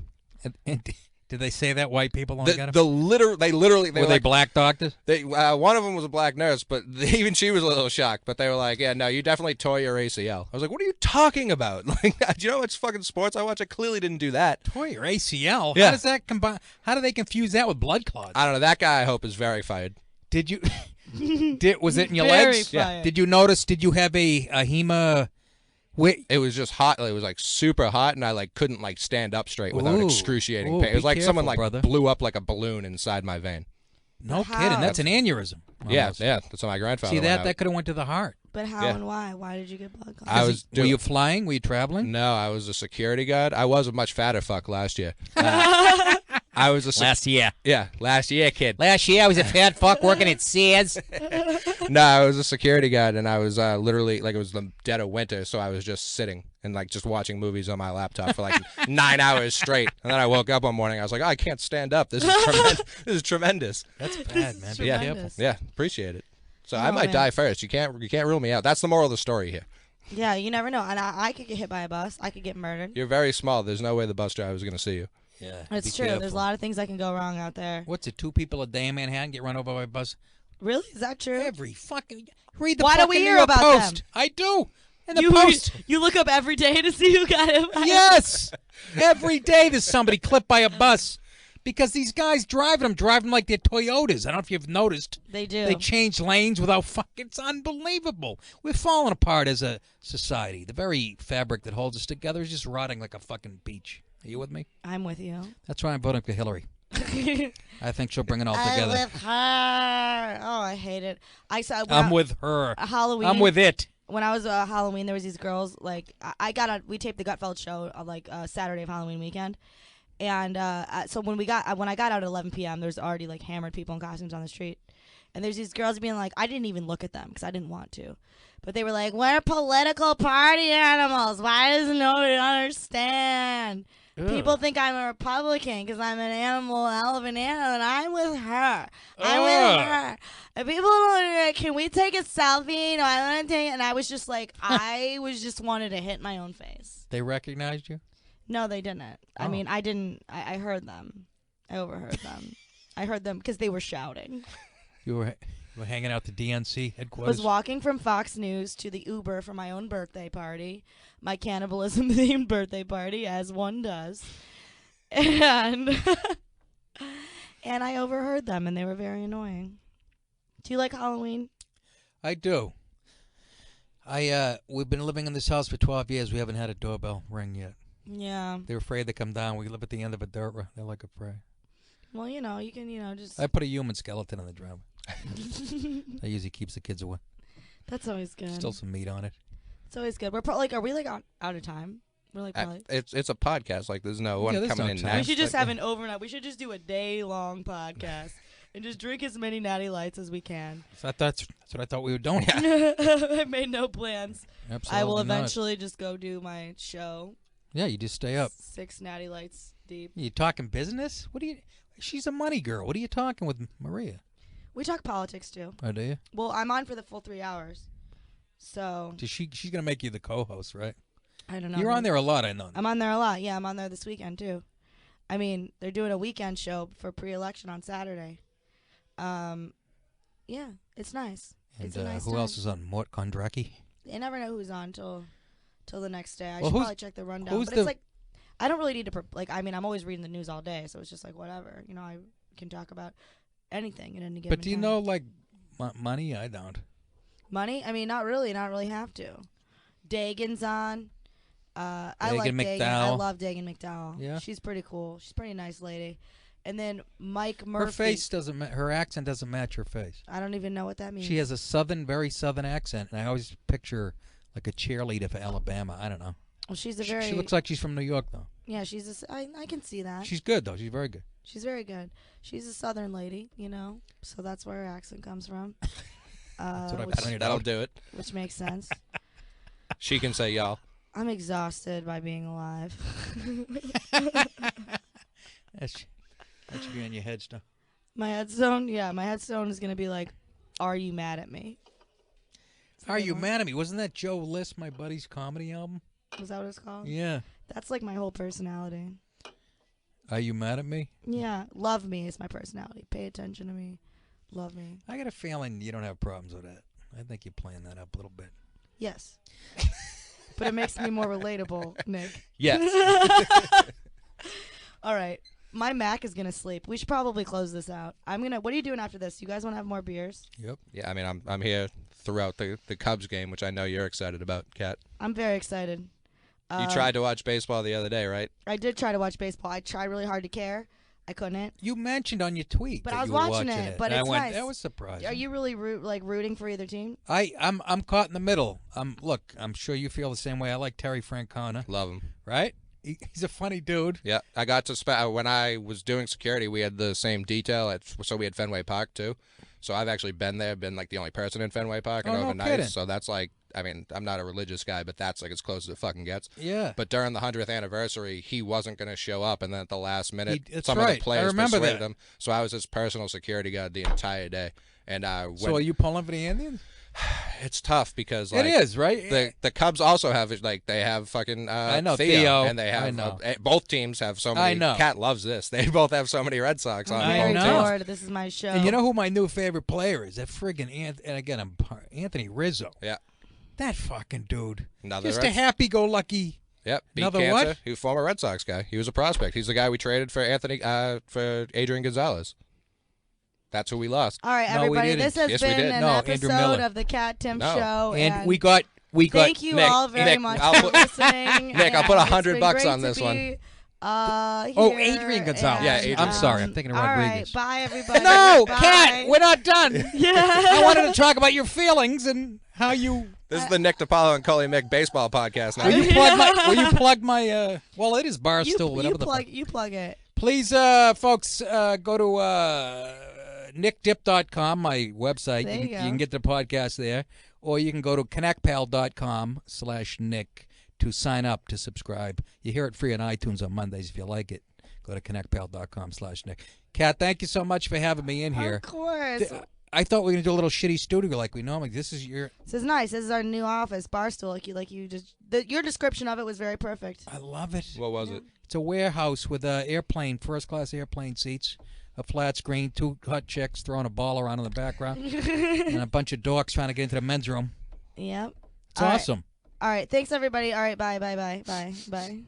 And did they say that white people don't get them? They literally were they black doctors? One of them was a black nurse, but even she was a little shocked. But they were like, "Yeah, no, you definitely tore your ACL." I was like, "What are you talking about? Like, do you know how much fucking sports I watch? I clearly didn't do that." Tore your ACL? Yeah. How does that combine? How do they confuse that with blood clots? I don't know. That guy, I hope, is very fired. Did you? Was it in your Very legs? fired. Did you notice? Did you have a hema? It was just hot. It was like super hot, and I like couldn't like stand up straight without excruciating pain. It was like someone like blew up like a balloon inside my vein. No kidding. That's an aneurysm. Almost. Yeah. That's what my grandfather. See that could have went to the heart. But how and why? Why did you get blood clots? I was. Were you flying? Were you traveling? No, I was a security guard. I was a much fatter fuck last year. I was a last year. Yeah, last year, kid. Last year I was a fat fuck working at Sears. No, I was a security guard, and I was literally like it was the dead of winter, so I was just sitting and like just watching movies on my laptop for like 9 hours straight. And then I woke up one morning. I was like, oh, I can't stand up. This is tremendous. This is tremendous. That's bad, man. Be careful. Yeah, appreciate it. So I might die first. You can't rule me out. That's the moral of the story here. Yeah, you never know. And I could get hit by a bus. I could get murdered. You're very small. There's no way the bus driver is going to see you. Yeah, it's true. Careful. There's a lot of things that can go wrong out there. What's it? 2 people a day in Manhattan get run over by a bus? Really? Is that true? Every fucking read the. Why don't we hear about Post. them? I do. In the Post. You look up every day to see who got hit. Yes, every day there's somebody clipped by a bus. Because these guys driving them like they're Toyotas. I don't know if you've noticed. They do. They change lanes without fucking. It's unbelievable. We're falling apart as a society. The very fabric that holds us together is just rotting like a fucking beach. Are you with me? I'm with you. That's why I'm voting for Hillary. I think she'll bring it all together. I'm with her. Oh, I hate it. I'm with her. Halloween. I'm with it. When I was Halloween, there was these girls. Like we taped the Gutfeld show like Saturday of Halloween weekend. And so when I got out at 11 p.m., there's already like hammered people in costumes on the street, and there's these girls being like, I didn't even look at them because I didn't want to, but they were like, we're political party animals. Why does nobody understand? Ugh. People think I'm a Republican because I'm an elephant animal, and I'm with her. I'm with her. And people don't. Can we take a selfie? No, I want to take it. And I was just like, I just wanted to hit my own face. They recognized you? No, they didn't. I mean, I didn't. I heard them. I overheard them. I heard them because they were shouting. You were hanging out the DNC headquarters? I was walking from Fox News to the Uber for my own birthday party, my cannibalism-themed birthday party, as one does. And and I overheard them, and they were very annoying. Do you like Halloween? I do. We've been living in this house for 12 years. We haven't had a doorbell ring yet. Yeah. They're afraid to come down. We live at the end of a dirt road. They're like afraid. Well, you can, just... I put a human skeleton in the driveway. That usually keeps the kids away. That's always good. Still some meat on it. It's always good. We're probably are we like out of time? We're like probably. It's a podcast. Like there's no one coming in next. We should just have an overnight. We should just do a day-long podcast and just drink as many Natty Lights as we can. That's what I thought we were doing. I made no plans. Absolutely I will not. eventually just go do my show. Yeah, you just stay up. 6 Natty Lights deep. You talking business? What do you? She's a money girl. What are you talking with Maria? We talk politics too. Oh, do you? Well, I'm on for the full 3 hours. So. She's gonna make you the co-host, right? I don't know. You're on there a lot, I know. I'm on there a lot. Yeah, I'm on there this weekend too. I mean, they're doing a weekend show for pre-election on Saturday. Yeah, it's nice. And it's a nice who time. else is on? Mort Kondracki? You never know who's on till the next day. I Well, should probably check the rundown. who's But it's like, I don't really need to, I mean, I'm always reading the news all day, so it's just like, whatever. You know, I can talk about anything at any given But do you time. know, like, money? I don't. Money? I mean, not really have to. Dagan's on. I Dagan like Dagan. I McDowell. love Dagan McDowell. Yeah? She's pretty cool. She's a pretty nice lady. And then Mike Murphy. Her face doesn't. Her accent doesn't match her face. I don't even know what that means. She has a very southern accent, and I always picture her like a cheerleader for Alabama. I don't know. Well, she's a very. She looks like she's from New York, though. Yeah, I can see that. She's good, though. She's very good. She's very good. She's a southern lady, you know, so that's where her accent comes from. That's what I which, pointed That'll out. do it. which makes sense. She can say y'all. I'm exhausted by being alive. That should be on your headstone. My headstone, yeah, my headstone is gonna be like, "Are you mad at me?" Are you mad at me? Wasn't that Joe List, my buddy's comedy album? Was that what it's called? Yeah. That's like my whole personality. Are you mad at me? Yeah, love me is my personality. Pay attention to me, love me. I got a feeling you don't have problems with that. I think you're playing that up a little bit. Yes, but it makes me more relatable, Nick. Yes. All right. My Mac is gonna sleep. We should probably close this out. What are you doing after this? You guys want to have more beers? Yep. Yeah, I mean, I'm here throughout the Cubs game, which I know you're excited about, Kat. I'm very excited. You tried to watch baseball the other day, right? I did try to watch baseball. I tried really hard to care. I couldn't. You mentioned on your tweet But that I was you were watching it, but and it's I went, nice. That was surprising. Are you really rooting for either team? I'm caught in the middle. Look, I'm sure you feel the same way. I like Terry Francona, Love him. right? He's a funny dude. Yeah, I got to when I was doing security, we had the same detail so we had Fenway Park too. So I've actually been there, been like the only person in Fenway Park and Oh, no overnight. kidding. So that's like, I mean, I'm not a religious guy, but that's like as close as it fucking gets. Yeah. But during the 100th anniversary, he wasn't going to show up, and then at the last minute, That's some of right. the players I remember persuaded that. him. So I was his personal security guard the entire day. And So are you pulling for the Indians? it's tough because like It is, right? the Cubs also have they have fucking I know, Theo, Theo. and they I have know. both teams have so many. I know. Kat loves this. They both have so many Red Sox on I'm I both very know. teams. bored. This is my show. And you know who my new favorite player is? That friggin' Anthony Rizzo. Yeah, That fucking dude. Another Just Red- a happy-go-lucky. yep. Beat Another cancer. what? He was a former Red Sox guy. He was a prospect. He's the guy we traded for for Adrian Gonzalez. That's who we lost. All right, No, we everybody. didn't. This has Yes, we been did. an No, Andrew episode Miller. of the Kat Timpf No. Show. And we got Thank you Nick, all very Nick, much I'll for put- listening. Nick, I'll and put it's $100 been bucks great on to this one. be, Oh, here, Adrian Gonzalez. Yeah, and, Adrian. I'm sorry. I'm thinking of all Rodriguez. right, bye, everybody. No, Bye. Kat, we're not done. Yeah. I wanted to talk about your feelings and how you. This is the Nick Di Paolo and Kollege Mick baseball podcast now. Will you plug my? Will you plug my? Well, it is Barstool. Whatever the fuck. You plug it. Please, folks, go to nickdip.com, my website. There you go. can get the podcast there, or you can go to connectpal.com/Nick to sign up to subscribe. You hear it free on iTunes on Mondays if you like it. Go to connectpal.com/Nick. Kat, thank you so much for having me in here. Of course. I thought we were gonna do a little shitty studio like we normally. This is your. This is nice. This is our new office, Barstool. Your description of it was very perfect. I love it. What was it? It's a warehouse with first class airplane seats, a flat screen, 2 hot chicks throwing a ball around in the background, and a bunch of dorks trying to get into the men's room. Yep. It's All right. awesome. All right. Thanks, everybody. All right. Bye. Bye. Bye. Bye. Bye.